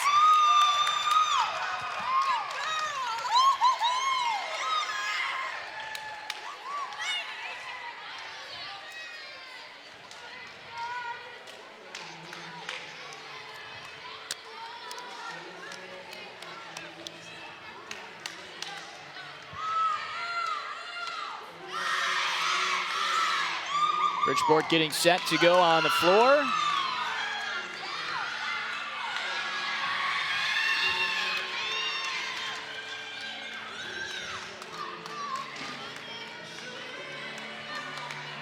Bridgeport getting set to go on the floor.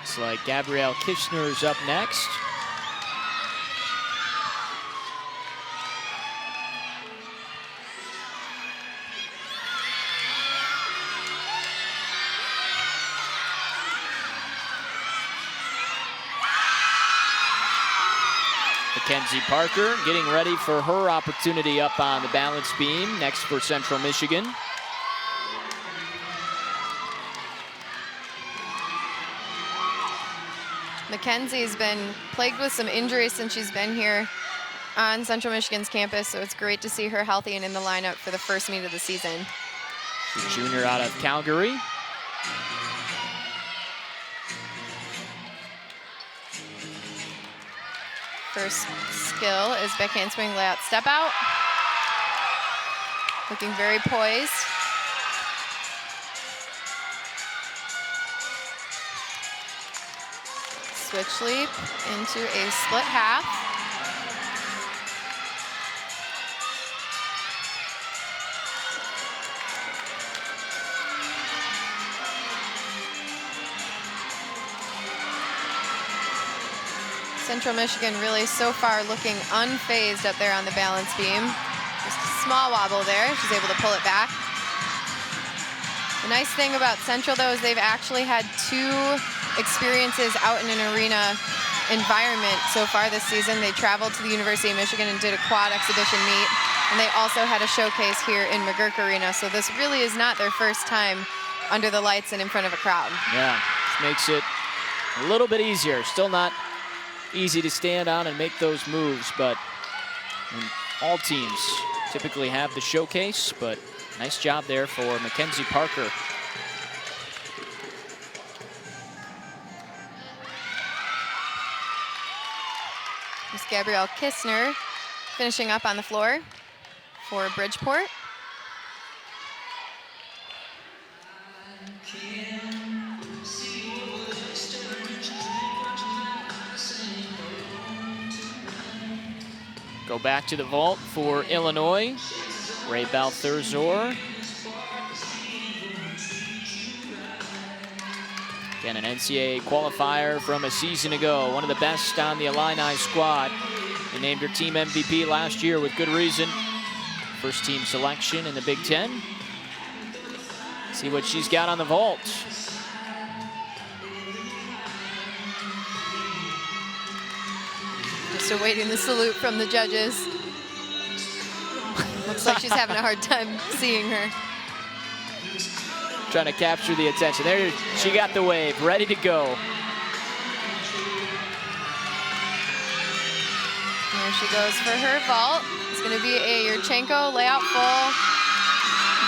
Looks like Gabrielle Kishner's up next. Mackenzie Parker getting ready for her opportunity up on the balance beam, next for Central Michigan. Mackenzie's been plagued with some injuries since she's been here on Central Michigan's campus, so it's great to see her healthy and in the lineup for the first meet of the season. She's a junior out of Calgary. First skill is back handspring layout step out. Looking very poised. Switch leap into a split half. Central Michigan really so far looking unfazed up there on the balance beam. Just a small wobble there. She's able to pull it back. The nice thing about Central, though, is they've actually had 2 experiences out in an arena environment so far this season. They traveled to the University of Michigan and did a quad exhibition meet, and they also had a showcase here in McGurk Arena. So this really is not their first time under the lights and in front of a crowd. Yeah, which makes it a little bit easier. Still not easy to stand on and make those moves, but all teams typically have the showcase, but nice job there for Mackenzie Parker. There's Gabrielle Kistner finishing up on the floor for Bridgeport. Go back to the vault for Illinois. Ray Balthurzor. Again, an NCAA qualifier from a season ago. One of the best on the Illini squad. They named her team MVP last year with good reason. First team selection in the Big Ten. See what she's got on the vault. Just awaiting the salute from the judges. Looks like she's having a hard time seeing her. Trying to capture the attention. There, she got the wave, ready to go. There she goes for her vault. It's going to be a Yurchenko layout full.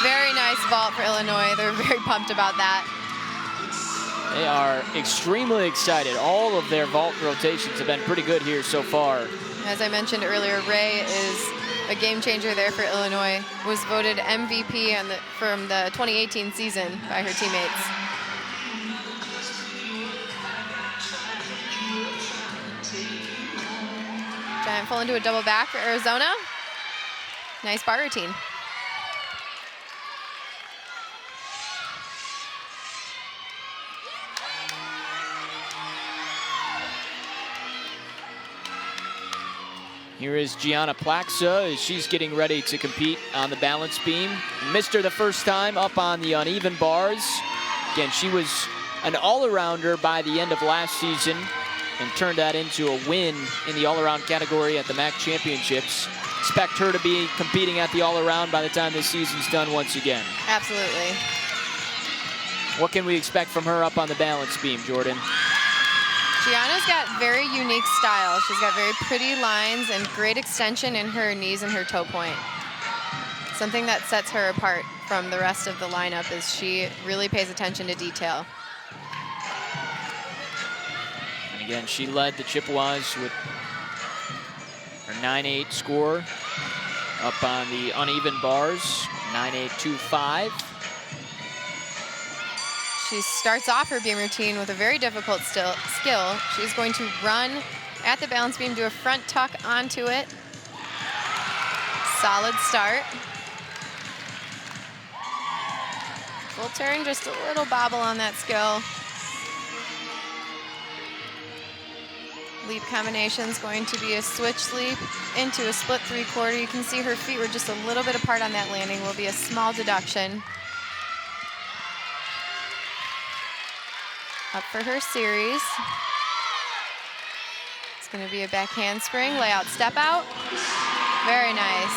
Very nice vault for Illinois. They're very pumped about that. They are extremely excited. All of their vault rotations have been pretty good here so far. As I mentioned earlier, Ray is a game changer there for Illinois. Was voted MVP from the 2018 season by her teammates. Giant full into a double back for Arizona. Nice bar routine. Here is Gianna Plaxa as she's getting ready to compete on the balance beam. Missed her the first time up on the uneven bars. Again, she was an all-arounder by the end of last season and turned that into a win in the all-around category at the MAC Championships. Expect her to be competing at the all-around by the time this season's done once again. Absolutely. What can we expect from her up on the balance beam, Jordan? Gianna's got very unique style. She's got very pretty lines and great extension in her knees and her toe point. Something that sets her apart from the rest of the lineup is she really pays attention to detail. And again, she led the Chippewas with her 9.8 score up on the uneven bars, 9.825. She starts off her beam routine with a very difficult skill. She's going to run at the balance beam, do a front tuck onto it. Solid start. Full turn, just a little bobble on that skill. Leap combination is going to be a switch leap into a split 3/4. You can see her feet were just a little bit apart on that landing. Will be a small deduction. Up for her series. It's going to be a back handspring, layout step out. Very nice.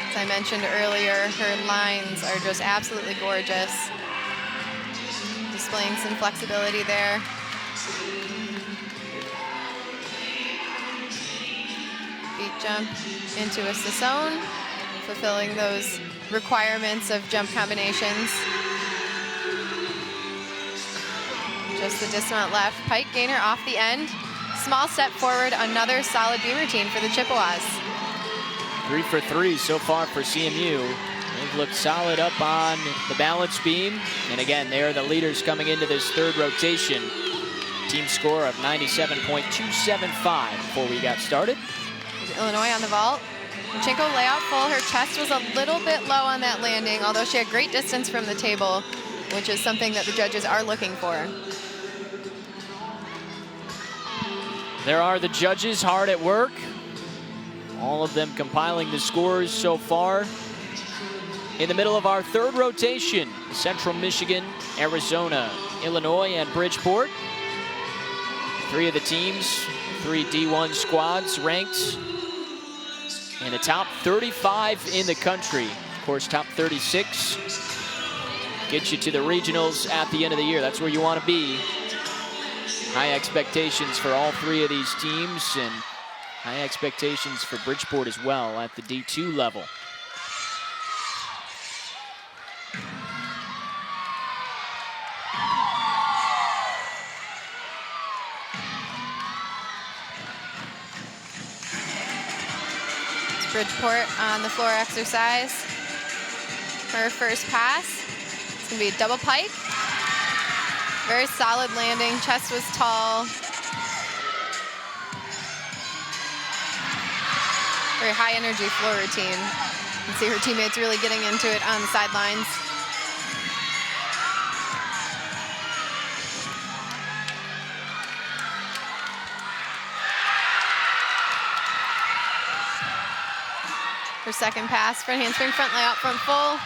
As I mentioned earlier, her lines are just absolutely gorgeous. Displaying some flexibility there. Feet jump into a Sassone, fulfilling those requirements of jump combinations. Just the dismount left, pike gainer off the end. Small step forward, another solid beam routine for the Chippewas. 3 for 3 so far for CMU. They've looked solid up on the balance beam. And again, they're the leaders coming into this third rotation. Team score of 97.275 before we got started. There's Illinois on the vault. Machenko layout full. Her chest was a little bit low on that landing, although she had great distance from the table, which is something that the judges are looking for. There are the judges hard at work. All of them compiling the scores so far. In the middle of our third rotation, Central Michigan, Arizona, Illinois, and Bridgeport. 3 of the teams, 3 D1 squads ranked in the top 35 in the country. Of course, top 36 gets you to the regionals at the end of the year. That's where you want to be. High expectations for all 3 of these teams, and high expectations for Bridgeport as well at the D2 level. Bridgeport on the floor exercise. Her first pass. It's gonna be a double pike. Very solid landing, chest was tall. Very high energy floor routine. You can see her teammates really getting into it on the sidelines. Her second pass, front handspring, front layout, front full.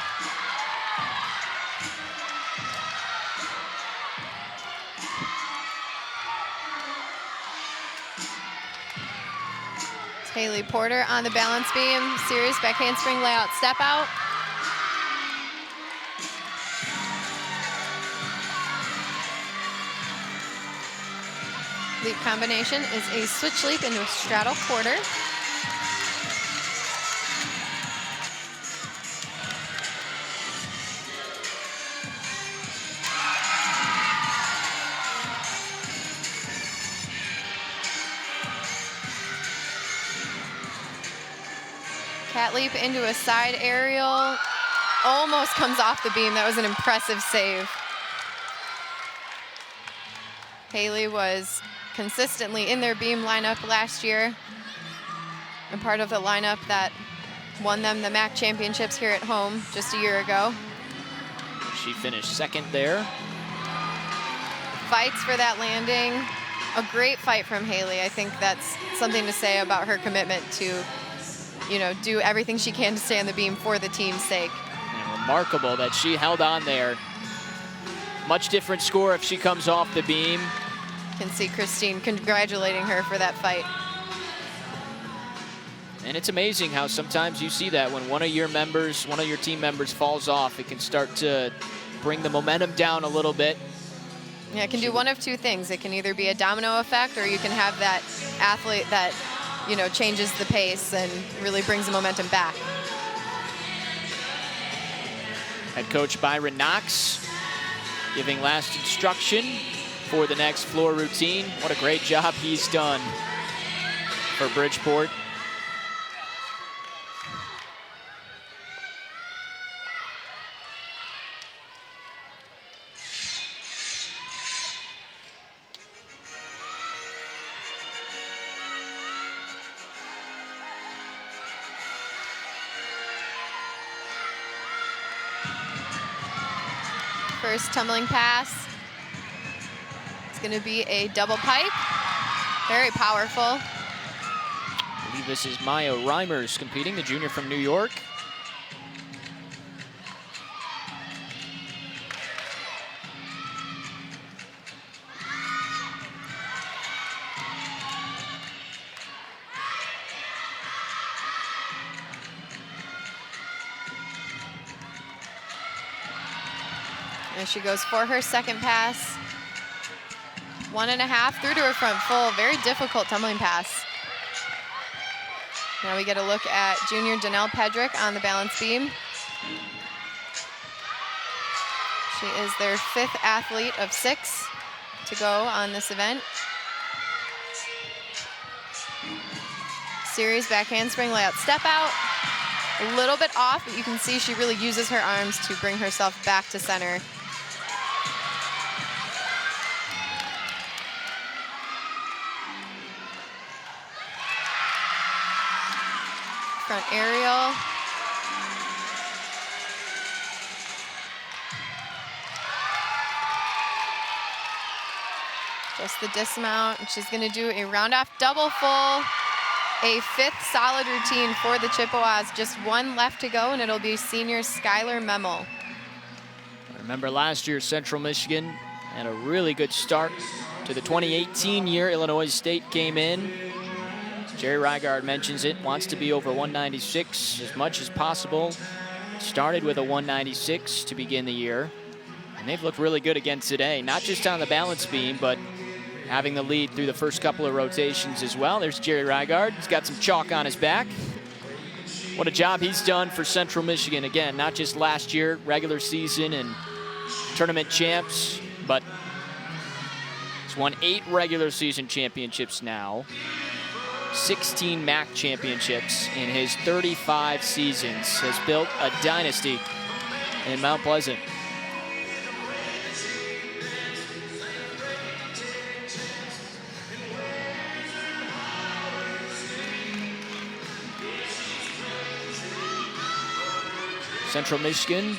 It's Haley Porter on the balance beam. Serious back handspring, layout, step out. Leap combination is a switch leap into a straddle quarter. Cat leap into a side aerial. Almost comes off the beam. That was an impressive save. Haley was consistently in their beam lineup last year and part of the lineup that won them the MAC championships here at home just a year ago. She finished second there. Fights for that landing. A great fight from Haley. I think that's something to say about her commitment to, you know, do everything she can to stay on the beam for the team's sake. And remarkable that she held on there. Much different score if she comes off the beam. Can see Christine congratulating her for that fight. And it's amazing how sometimes you see that when one of your team members falls off, it can start to bring the momentum down a little bit. Yeah, it can do one of two things. It can either be a domino effect, or you can have that athlete that, you know, changes the pace and really brings the momentum back. Head coach Byron Knox giving last instruction for the next floor routine. What a great job he's done for Bridgeport. First tumbling pass. It's going to be a double pike. Very powerful. I believe this is Maya Reimers competing, the junior from New York. There she goes for her second pass. 1.5 through to her front full. Very difficult tumbling pass. Now we get a look at junior Danelle Pedrick on the balance beam. She is their 5th athlete of 6 to go on this event. Series back handspring layout step out. A little bit off, but you can see she really uses her arms to bring herself back to center. Front aerial. Just the dismount. And she's going to do a round-off double full. A 5th solid routine for the Chippewas. Just one left to go, and it'll be senior Skylar Memel. Remember last year, Central Michigan had a really good start to the 2018 year. Illinois State came in. Jerry Reigard mentions it, wants to be over 196 as much as possible. Started with a 196 to begin the year. And they've looked really good again today, not just on the balance beam, but having the lead through the first couple of rotations as well. There's Jerry Reigard. He's got some chalk on his back. What a job he's done for Central Michigan. Again, not just last year, regular season and tournament champs, but he's won 8 regular season championships now. 16 MAC championships in his 35 seasons. Has built a dynasty in Mount Pleasant. Central Michigan,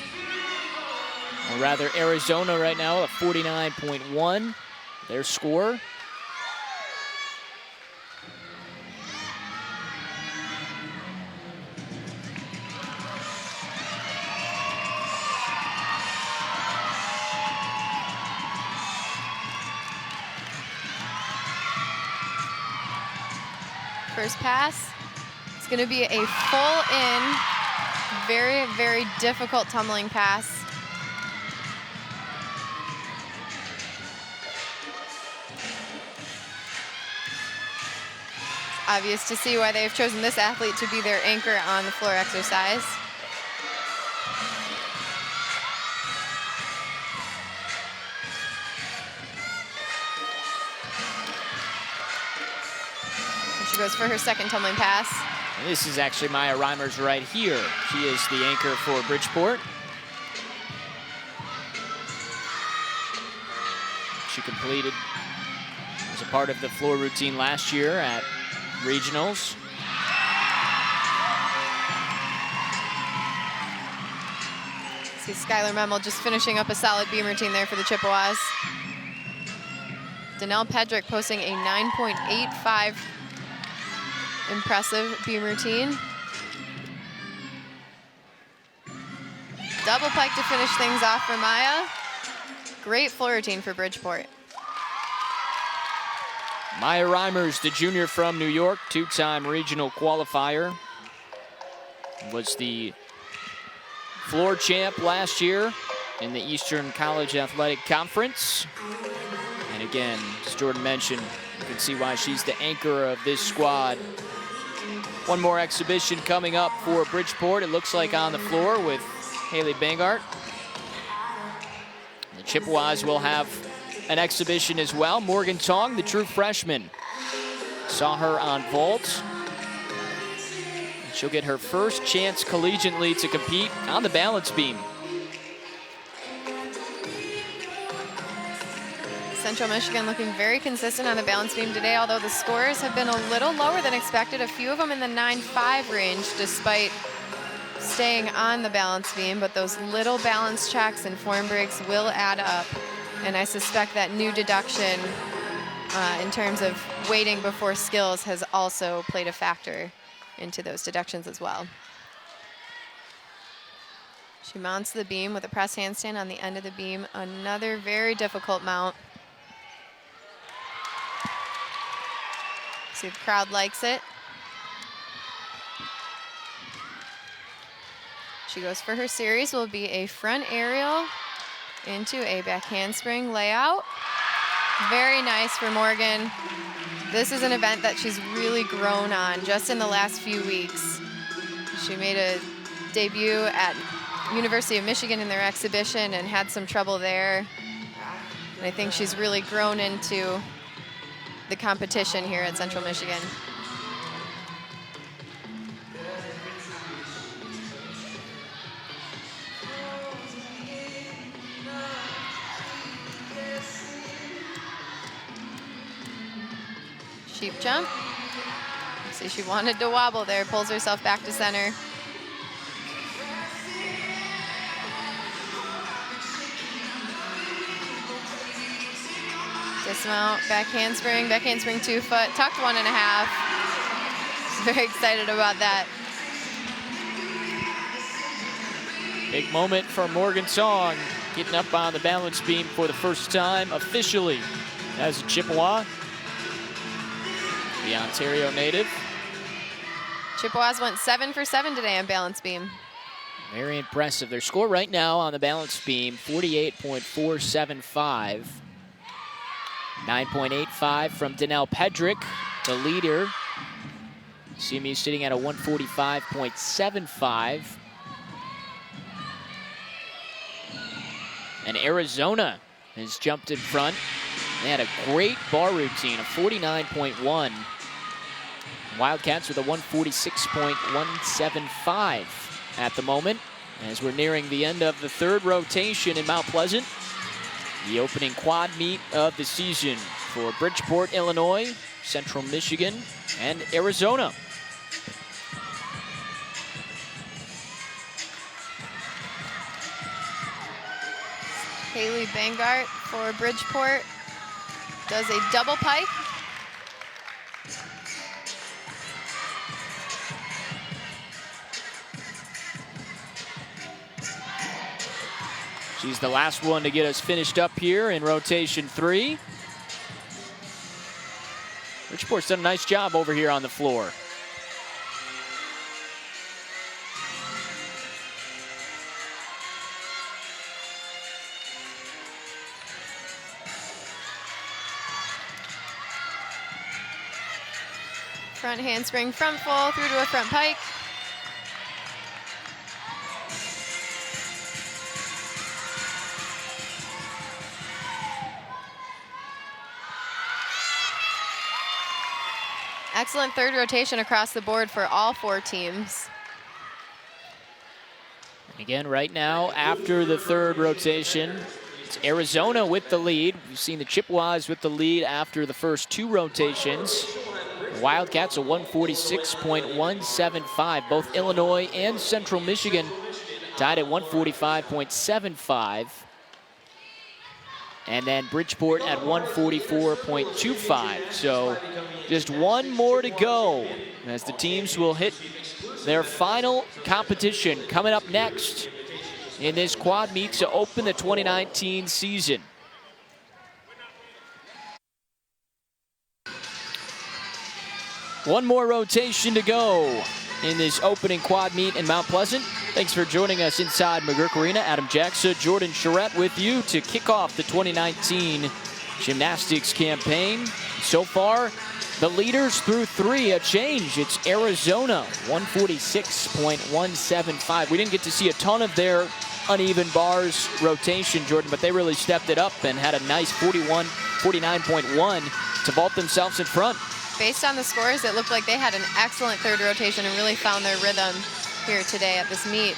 or rather Arizona right now, at 49.1, their score. First pass. It's going to be a full in. Very, very difficult tumbling pass. Obvious to see why they've chosen this athlete to be their anchor on the floor exercise. She goes for her second tumbling pass. And this is actually Maya Reimers right here. She is the anchor for Bridgeport. She completed as a part of the floor routine last year at regionals. See Skylar Memel just finishing up a solid beam routine there for the Chippewas. Danelle Pedrick posting a 9.85 impressive beam routine. Double pike to finish things off for Maya. Great floor routine for Bridgeport. Maya Reimers, the junior from New York, two-time regional qualifier. Was the floor champ last year in the Eastern College Athletic Conference. And again, as Jordan mentioned, you can see why she's the anchor of this squad. One more exhibition coming up for Bridgeport, it looks like on the floor with Haley Bangart. The Chippewas will have an exhibition as well. Morgan Tong, the true freshman. Saw her on vault. She'll get her first chance collegiately to compete on the balance beam. Central Michigan looking very consistent on the balance beam today, although the scores have been a little lower than expected. A few of them in the 9.5 range, despite staying on the balance beam. But those little balance checks and form breaks will add up. And I suspect that new deduction in terms of waiting before skills has also played a factor into those deductions as well. She mounts the beam with a press handstand on the end of the beam. Another very difficult mount. See if the crowd likes it. She goes for her series, will be a front aerial into a back handspring layout. Very nice for Morgan. This is an event that she's really grown on just in the last few weeks. She made a debut at University of Michigan in their exhibition and had some trouble there. And I think she's really grown into the competition here at Central Michigan. Sheep jump. See, she wanted to wobble there, pulls herself back to center. Dismount, back handspring 2 foot, tucked 1.5. Very excited about that. Big moment for Morgan Tong, getting up on the balance beam for the first time officially as a Chippewa. The Ontario native. Chippewas went 7 for 7 today on balance beam. Very impressive. Their score right now on the balance beam, 48.475. 9.85 from Danelle Pedrick, the leader. CMU sitting at a 145.75. And Arizona has jumped in front. They had a great bar routine, a 49.1. Wildcats with a 146.175 at the moment. As we're nearing the end of the third rotation in Mount Pleasant. The opening quad meet of the season for Bridgeport, Illinois, Central Michigan, and Arizona. Haley Bangart for Bridgeport does a double pike. She's the last one to get us finished up here in rotation 3. Bridgeport's done a nice job over here on the floor. Front handspring, front full, through to a front pike. Excellent third rotation across the board for all 4 teams. Again, right now, after the third rotation, it's Arizona with the lead. We've seen the Chippewas with the lead after the first 2 rotations. The Wildcats a 146.175. Both Illinois and Central Michigan tied at 145.75. And then Bridgeport at 144.25. So just one more to go as the teams will hit their final competition coming up next in this quad meet to open the 2019 season. One more rotation to go in this opening quad meet in Mount Pleasant. Thanks for joining us inside McGurk Arena. Adam Jackson, Jordan Charette with you to kick off the 2019 gymnastics campaign. So far, the leaders through 3, a change. It's Arizona, 146.175. We didn't get to see a ton of their uneven bars rotation, Jordan, but they really stepped it up and had a nice 49.1 to vault themselves in front. Based on the scores, it looked like they had an excellent third rotation and really found their rhythm here today at this meet.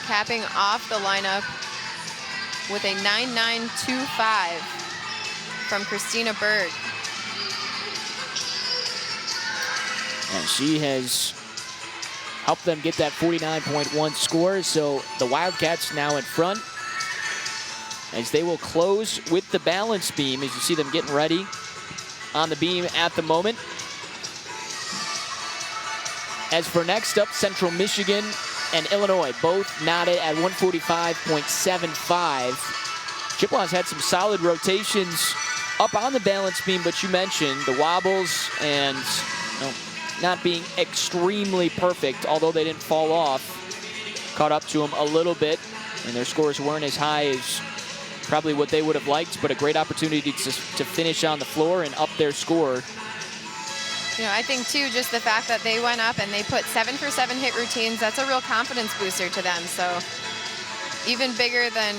Capping off the lineup with a 9.925 from Christina Berg. And she has helped them get that 49.1 score, so the Wildcats now in front as they will close with the balance beam as you see them getting ready on the beam at the moment. As for next up, Central Michigan and Illinois, both knotted at 145.75. Chippewas had some solid rotations up on the balance beam, but you mentioned the wobbles and not being extremely perfect, although they didn't fall off. Caught up to them a little bit, and their scores weren't as high as probably what they would have liked, but a great opportunity to finish on the floor and up their score. You know, I think too, just the fact that they went up and they put 7-for-7 hit routines, that's a real confidence booster to them. So even bigger than,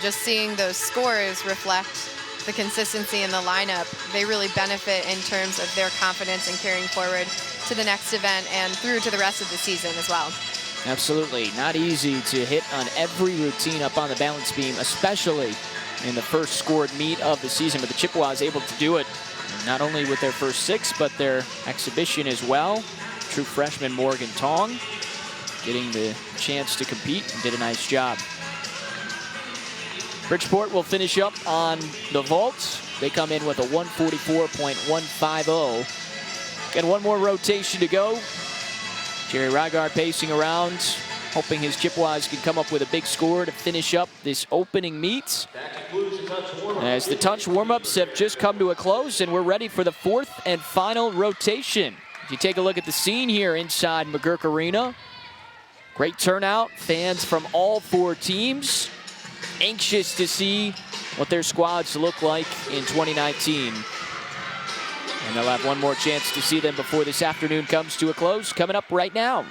just seeing those scores reflect the consistency in the lineup, they really benefit in terms of their confidence in carrying forward to the next event and through to the rest of the season as well. Absolutely. Not easy to hit on every routine up on the balance beam, especially in the first scored meet of the season. But the Chippewas able to do it not only with their first 6, but their exhibition as well. True freshman Morgan Tong getting the chance to compete and did a nice job. Bridgeport will finish up on the vault. They come in with a 144.150. Got one more rotation to go. Jerry Rygard pacing around, hoping his Chippewas can come up with a big score to finish up this opening meet. As the touch warm-ups have just come to a close, and we're ready for the 4th and final rotation. If you take a look at the scene here inside McGurk Arena, great turnout, fans from all 4 teams, anxious to see what their squads look like in 2019. And they'll have one more chance to see them before this afternoon comes to a close, coming up right now.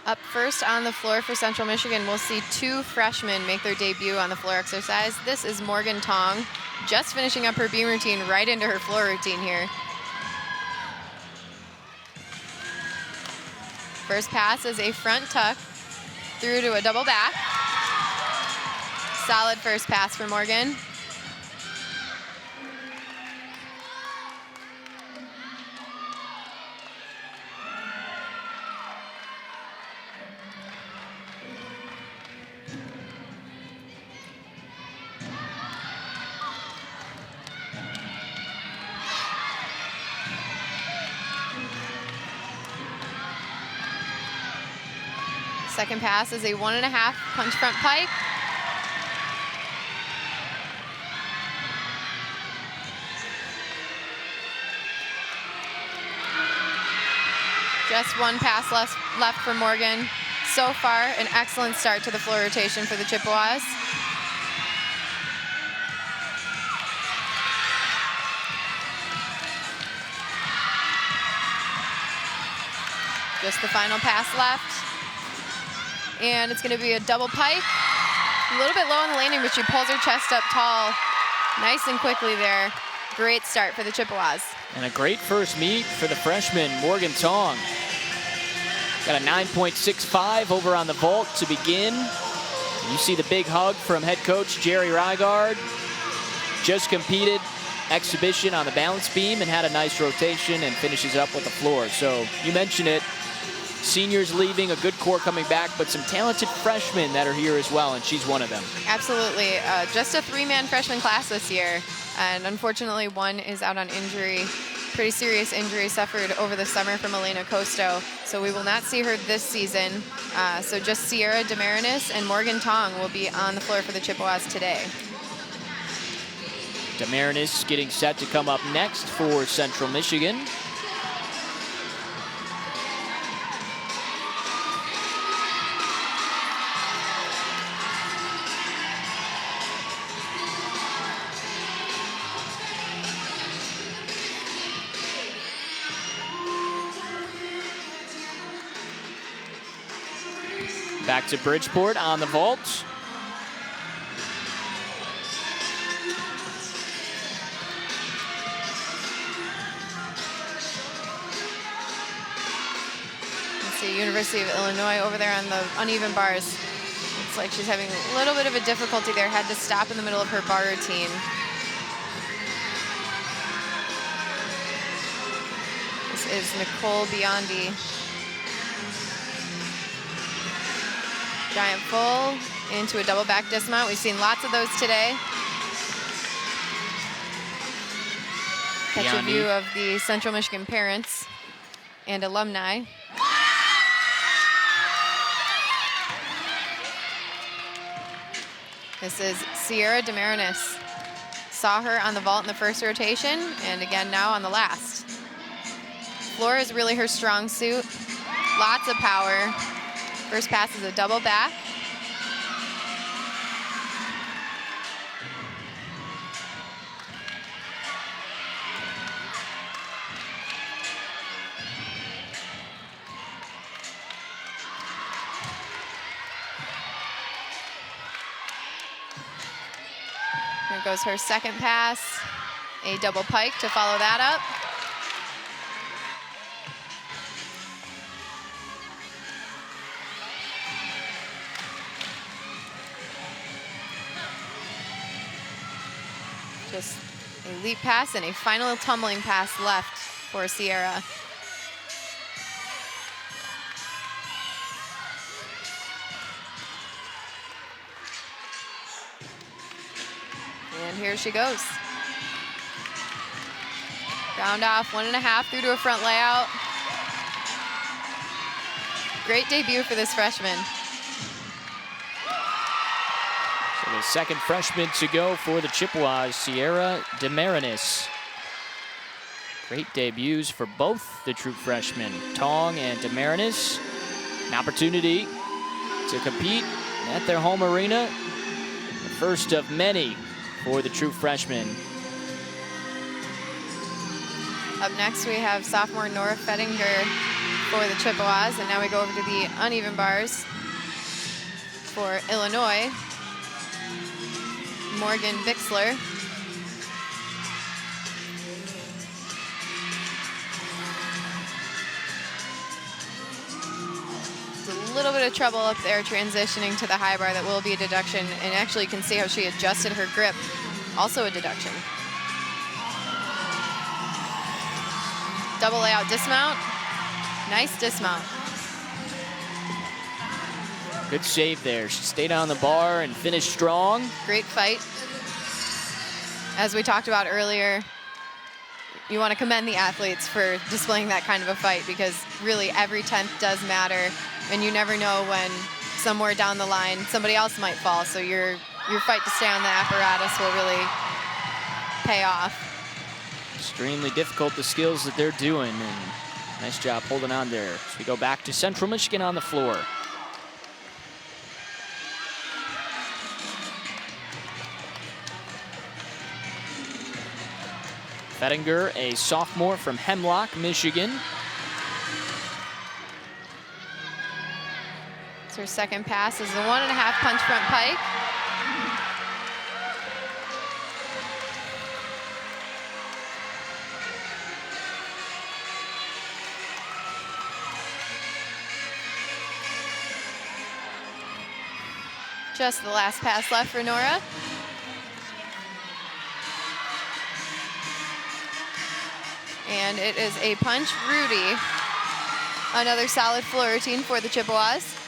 Up first on the floor for Central Michigan, we'll see 2 freshmen make their debut on the floor exercise. This is Morgan Tong, just finishing up her beam routine right into her floor routine here. First pass is a front tuck through to a double back. Solid first pass for Morgan. Second pass is a 1.5 punch front pike. Just one pass left for Morgan. So far, an excellent start to the floor rotation for the Chippewas. Just the final pass left. And it's going to be a double pike. A little bit low on the landing, but she pulls her chest up tall nice and quickly there. Great start for the Chippewas. And a great first meet for the freshman, Morgan Tong. Got a 9.65 over on the vault to begin. You see the big hug from head coach Jerry Rygard. Just competed exhibition on the balance beam and had a nice rotation and finishes up with the floor. So you mentioned it, seniors leaving, a good core coming back, but some talented freshmen that are here as well, and she's one of them. Absolutely. Just a 3-man freshman class this year, and unfortunately one is out on injury. Pretty serious injury suffered over the summer from Elena Costo, so we will not see her this season. So just Sierra Demarinis and Morgan Tong will be on the floor for the Chippewas today. Demarinis getting set to come up next for Central Michigan. Back to Bridgeport on the vault. Let's see, University of Illinois over there on the uneven bars. Looks like she's having a little bit of a difficulty there. Had to stop in the middle of her bar routine. This is Nicole Biondi. Giant full into a double back dismount. We've seen lots of those today. Catch a view of the Central Michigan parents and alumni. This is Sierra Demarinis. Saw her on the vault in the first rotation and again now on the last. Floor is really her strong suit. Lots of power. First pass is a double back. Here goes her second pass. A double pike to follow that up. Just a leap pass and a final tumbling pass left for Sierra. And here she goes. Round off 1.5 through to a front layout. Great debut for this freshman. So the second freshman to go for the Chippewas, Sierra Demarinis. Great debuts for both the true freshmen, Tong and Demarinis. An opportunity to compete at their home arena. The first of many for the true freshmen. Up next, we have sophomore Nora Fettinger for the Chippewas, and now we go over to the uneven bars for Illinois. Morgan Bixler. It's a little bit of trouble up there transitioning to the high bar. That will be a deduction, and actually you can see how she adjusted her grip. Also a deduction. Double layout dismount. Nice dismount. Good save there. She stayed on the bar and finished strong. Great fight. As we talked about earlier, you want to commend the athletes for displaying that kind of a fight, because really every 10th does matter, and you never know when somewhere down the line somebody else might fall. So your fight to stay on the apparatus will really pay off. Extremely difficult, the skills that they're doing, and nice job holding on there. So we go back to Central Michigan on the floor. Fettinger, a sophomore from Hemlock, Michigan. It's her second pass is a 1.5 punch front pike. Just the last pass left for Nora. And it is a punch. Rudy, another solid floor routine for the Chippewas.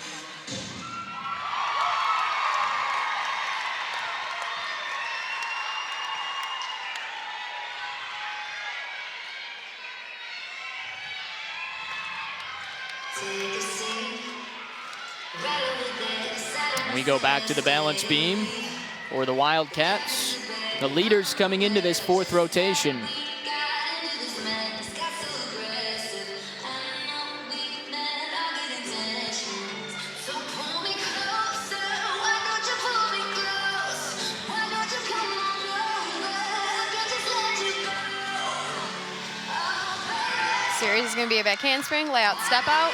We go back to the balance beam for the Wildcats. The leaders coming into this fourth rotation. Series is going to be a back handspring, layout step out.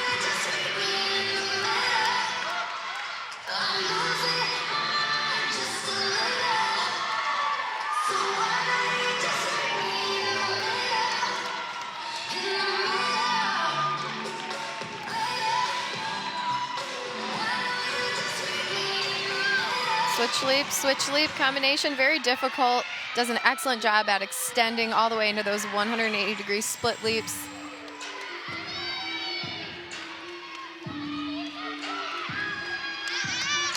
Switch leap combination, very difficult. Does an excellent job at extending all the way into those 180-degree split leaps.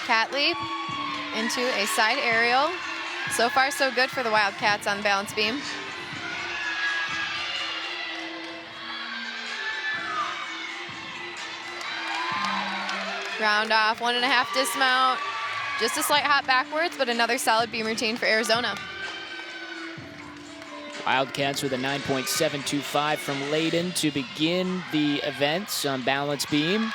Cat leap into a side aerial. So far, so good for the Wildcats on the balance beam. Round off, 1.5 dismount. Just a slight hop backwards, but another solid beam routine for Arizona. Wildcats with a 9.725 from Layden to begin the events on balance beam.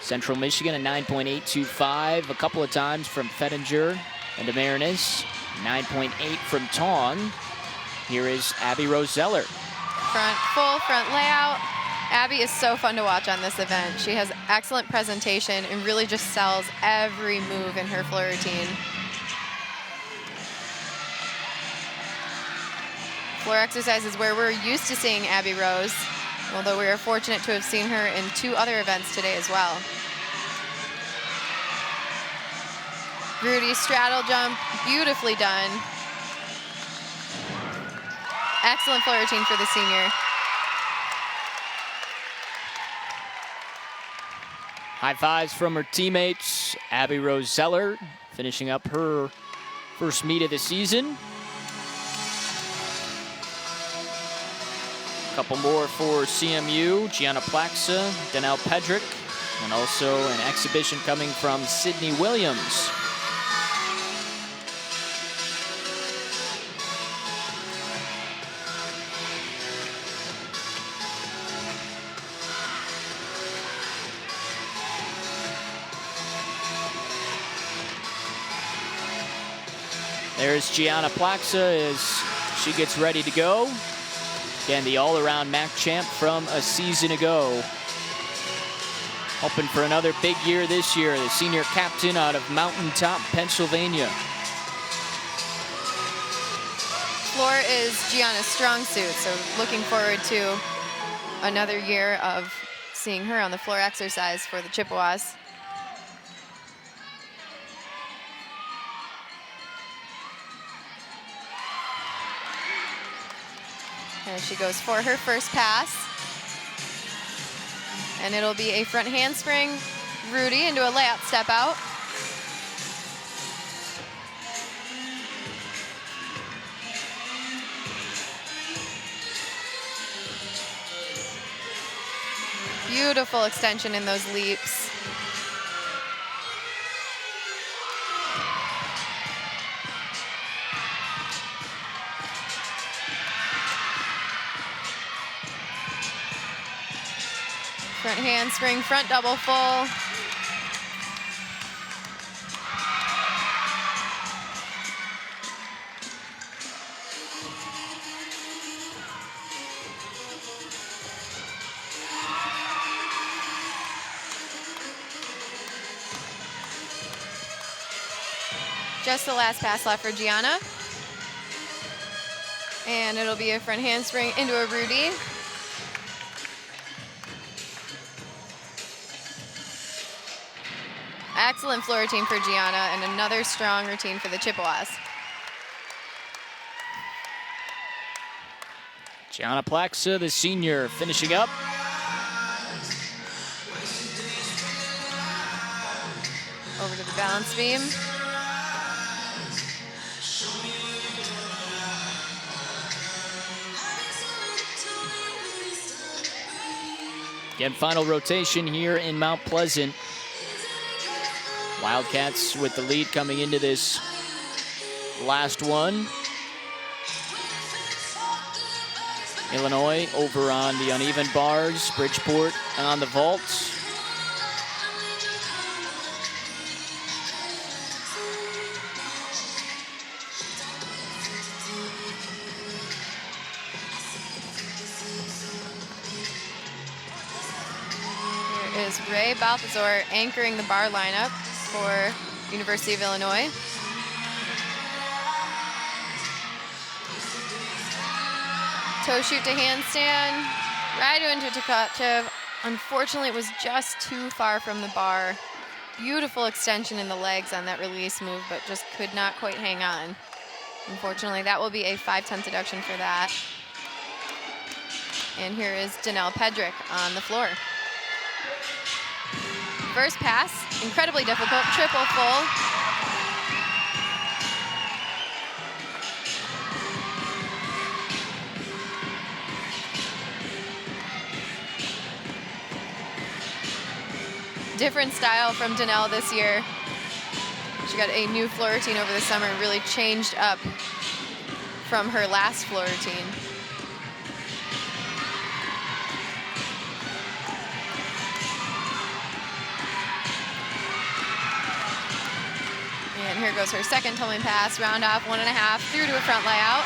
Central Michigan, a 9.825 a couple of times from Fettinger and Demarinis. 9.8 from Tong. Here is Abby Roseller. Full front layout. Abby is so fun to watch on this event. She has excellent presentation and really just sells every move in her floor routine. Floor exercise is where we're used to seeing Abby Rose, although we are fortunate to have seen her in 2 other events today as well. Rudy straddle jump, beautifully done. Excellent floor routine for the senior. High fives from her teammates. Abby Roseller finishing up her first meet of the season. A couple more for CMU. Gianna Plaxa, Danelle Pedrick, and also an exhibition coming from Sydney Williams. There's Gianna Plaxa as she gets ready to go. Again, the all-around MAC champ from a season ago. Hoping for another big year this year. The senior captain out of Mountaintop, Pennsylvania. Floor is Gianna's strong suit, so looking forward to another year of seeing her on the floor exercise for the Chippewas. There she goes for her first pass. And it'll be a front handspring. Rudy into a layout step out. Beautiful extension in those leaps. Front handspring, front double full. Just the last pass left for Gianna. And it'll be a front handspring into a Rudy. Excellent floor routine for Gianna and another strong routine for the Chippewas. Gianna Plaxa, the senior, finishing up. Over to the balance beam. Again, final rotation here in Mount Pleasant. Wildcats with the lead coming into this last one. Illinois over on the uneven bars. Bridgeport on the vaults. Here is Ray Balthazar anchoring the bar lineup for University of Illinois. Toe shoot to handstand, right into Tkachev. Unfortunately, it was just too far from the bar. Beautiful extension in the legs on that release move, but just could not quite hang on. Unfortunately, that will be a 5/10 deduction for that. And here is Danelle Pedrick on the floor. First pass, incredibly difficult, triple full. Different style from Danelle this year. She got a new floor routine over the summer, really changed up from her last floor routine. And here goes her second Tolman pass, round off 1.5 through to a front layout.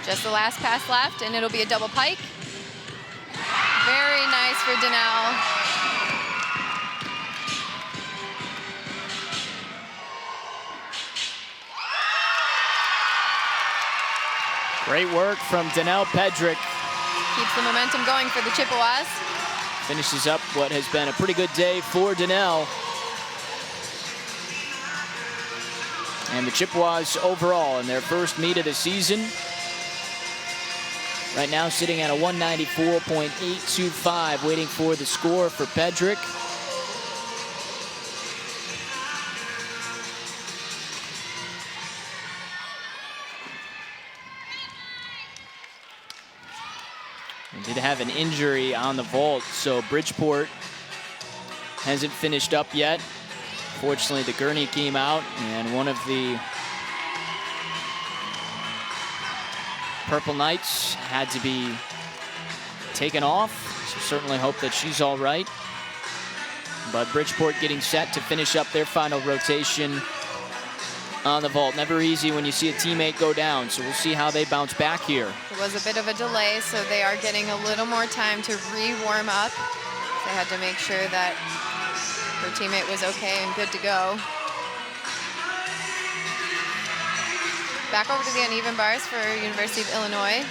Just the last pass left, and it'll be a double pike. Very nice for Danelle. Great work from Danelle Pedrick. Keeps the momentum going for the Chippewas. Finishes up what has been a pretty good day for Danelle. And the Chippewas overall in their first meet of the season. Right now sitting at a 194.825, waiting for the score for Pedrick. And did have an injury on the vault, so Bridgeport hasn't finished up yet. Fortunately, the gurney came out, and one of the Purple Knights had to be taken off, so certainly hope that she's all right. But Bridgeport getting set to finish up their final rotation on the vault. Never easy when you see a teammate go down, so we'll see how they bounce back here. It was a bit of a delay, so they are getting a little more time to re-warm up. They had to make sure that her teammate was okay and good to go. Back over to the uneven bars for University of Illinois.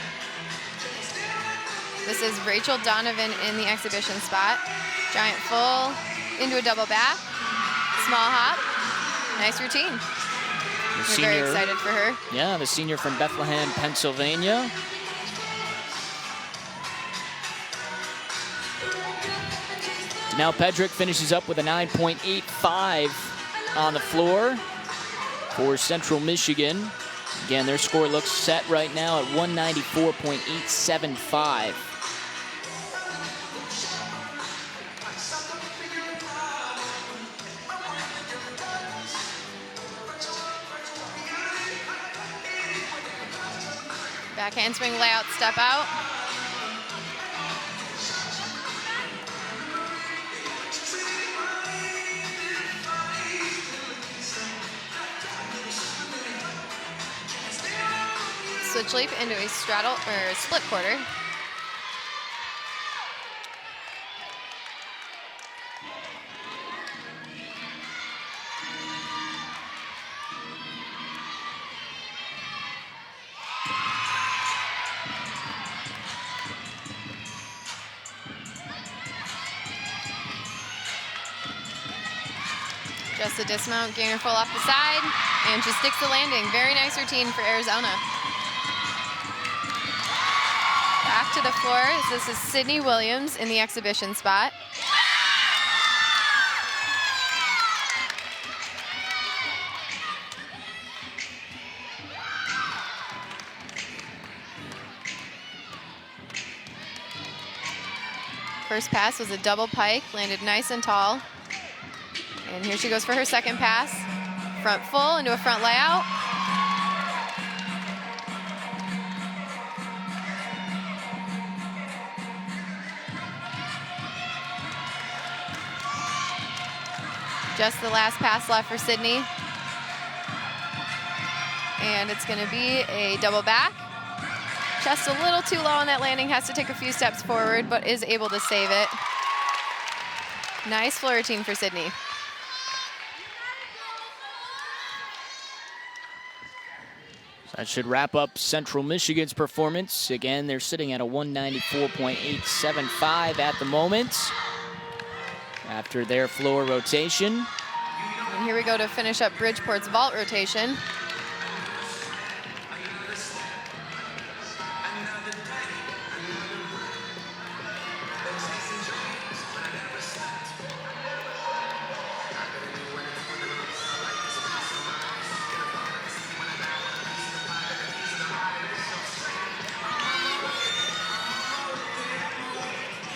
This is Rachel Donovan in the exhibition spot. Giant full into a double back, small hop, nice routine. We're very excited for her. Yeah, the senior from Bethlehem, Pennsylvania. Now Pedrick finishes up with a 9.85 on the floor for Central Michigan. Again, their score looks set right now at 194.875. Back handspring layout, step out. Switch leap into a straddle or split quarter. Just the dismount, gainer full off the side, and she sticks the landing. Very nice routine for Arizona. Back to the floor. This is Sydney Williams in the exhibition spot. First pass was a double pike, landed nice and tall. And here she goes for her second pass. Front full into a front layout. Just the last pass left for Sydney. And it's going to be a double back. Just a little too low on that landing, has to take a few steps forward, but is able to save it. Nice floor routine for Sydney. That should wrap up Central Michigan's performance. Again, they're sitting at a 194.875 at the moment after their floor rotation. And here we go to finish up Bridgeport's vault rotation.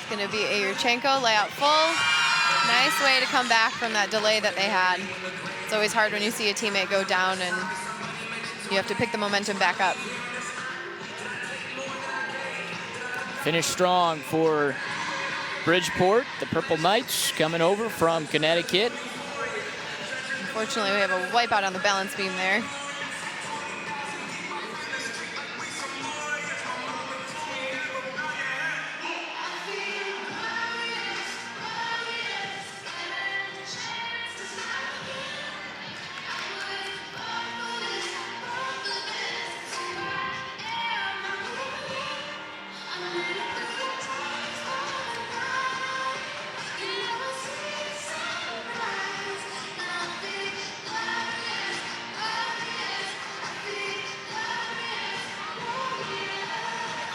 Going to be a Yurchenko layout full. Nice way to come back from that delay that they had. It's always hard when you see a teammate go down and you have to pick the momentum back up. Finish strong for Bridgeport. The Purple Knights coming over from Connecticut. Unfortunately, we have a wipeout on the balance beam there.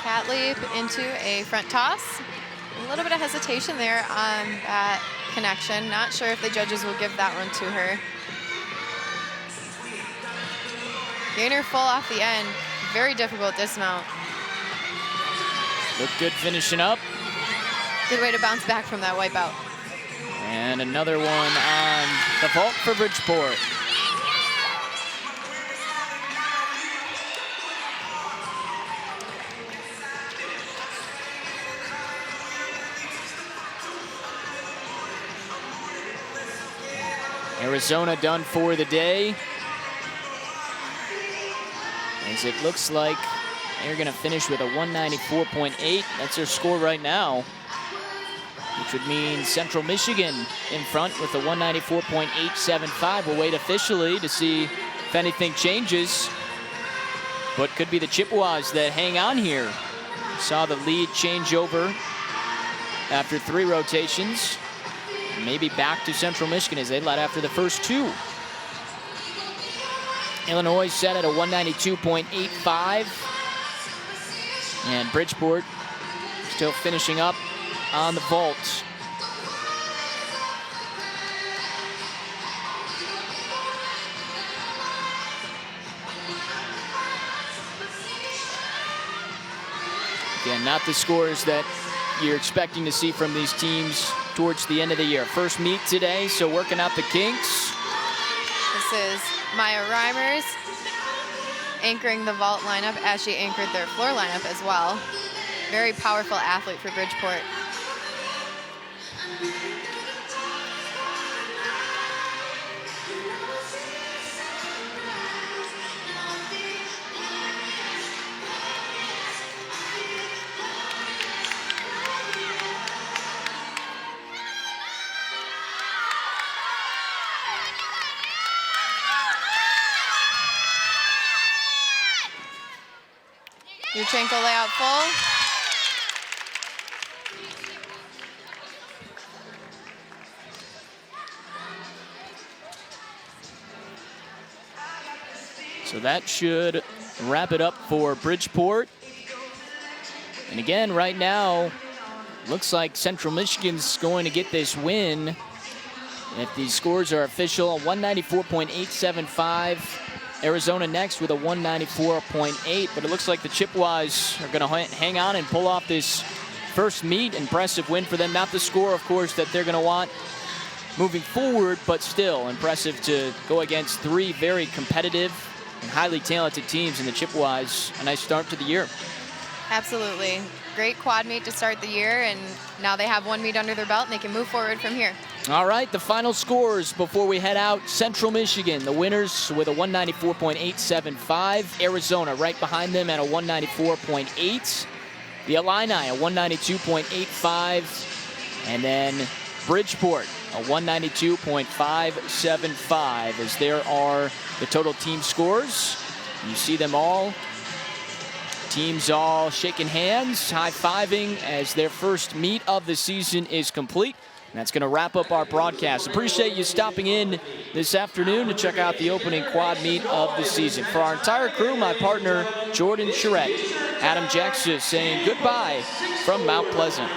Cat leap into a front toss. A little bit of hesitation there on that connection. Not sure if the judges will give that one to her. Gainer full off the end. Very difficult dismount. Look good finishing up. Good way to bounce back from that wipeout. And another one on the vault for Bridgeport. Arizona done for the day. As it looks like they're going to finish with a 194.8. That's their score right now, which would mean Central Michigan in front with a 194.875. We'll wait officially to see if anything changes, but could be the Chippewas that hang on here. Saw the lead change over after 3 rotations. Maybe back to Central Michigan as they led after the first 2. Illinois set at a 192.85. And Bridgeport still finishing up on the vault. Again, not the scores that you're expecting to see from these teams towards the end of the year. First meet today, so working out the kinks. This is Maya Reimers anchoring the vault lineup as she anchored their floor lineup as well. Very powerful athlete for Bridgeport. Yurchenko layout full. So that should wrap it up for Bridgeport. And again, right now, looks like Central Michigan's going to get this win. If these scores are official, a 194.875. Arizona next with a 194.8. But it looks like the Chippewas are going to hang on and pull off this first meet. Impressive win for them. Not the score, of course, that they're going to want moving forward, but still impressive to go against three very competitive and highly talented teams in the Chippewas. A nice start to the year. Absolutely. Great quad meet to start the year, and now they have one meet under their belt and they can move forward from here. All right, the final scores before we head out. Central Michigan, the winners with a 194.875. Arizona right behind them at a 194.8. The Illini a 192.85. And then Bridgeport a 192.575, as there are the total team scores. You see them all. Teams all shaking hands, high-fiving as their first meet of the season is complete. And that's going to wrap up our broadcast. Appreciate you stopping in this afternoon to check out the opening quad meet of the season. For our entire crew, my partner, Jordan Charette, Adam Jackson saying goodbye from Mount Pleasant.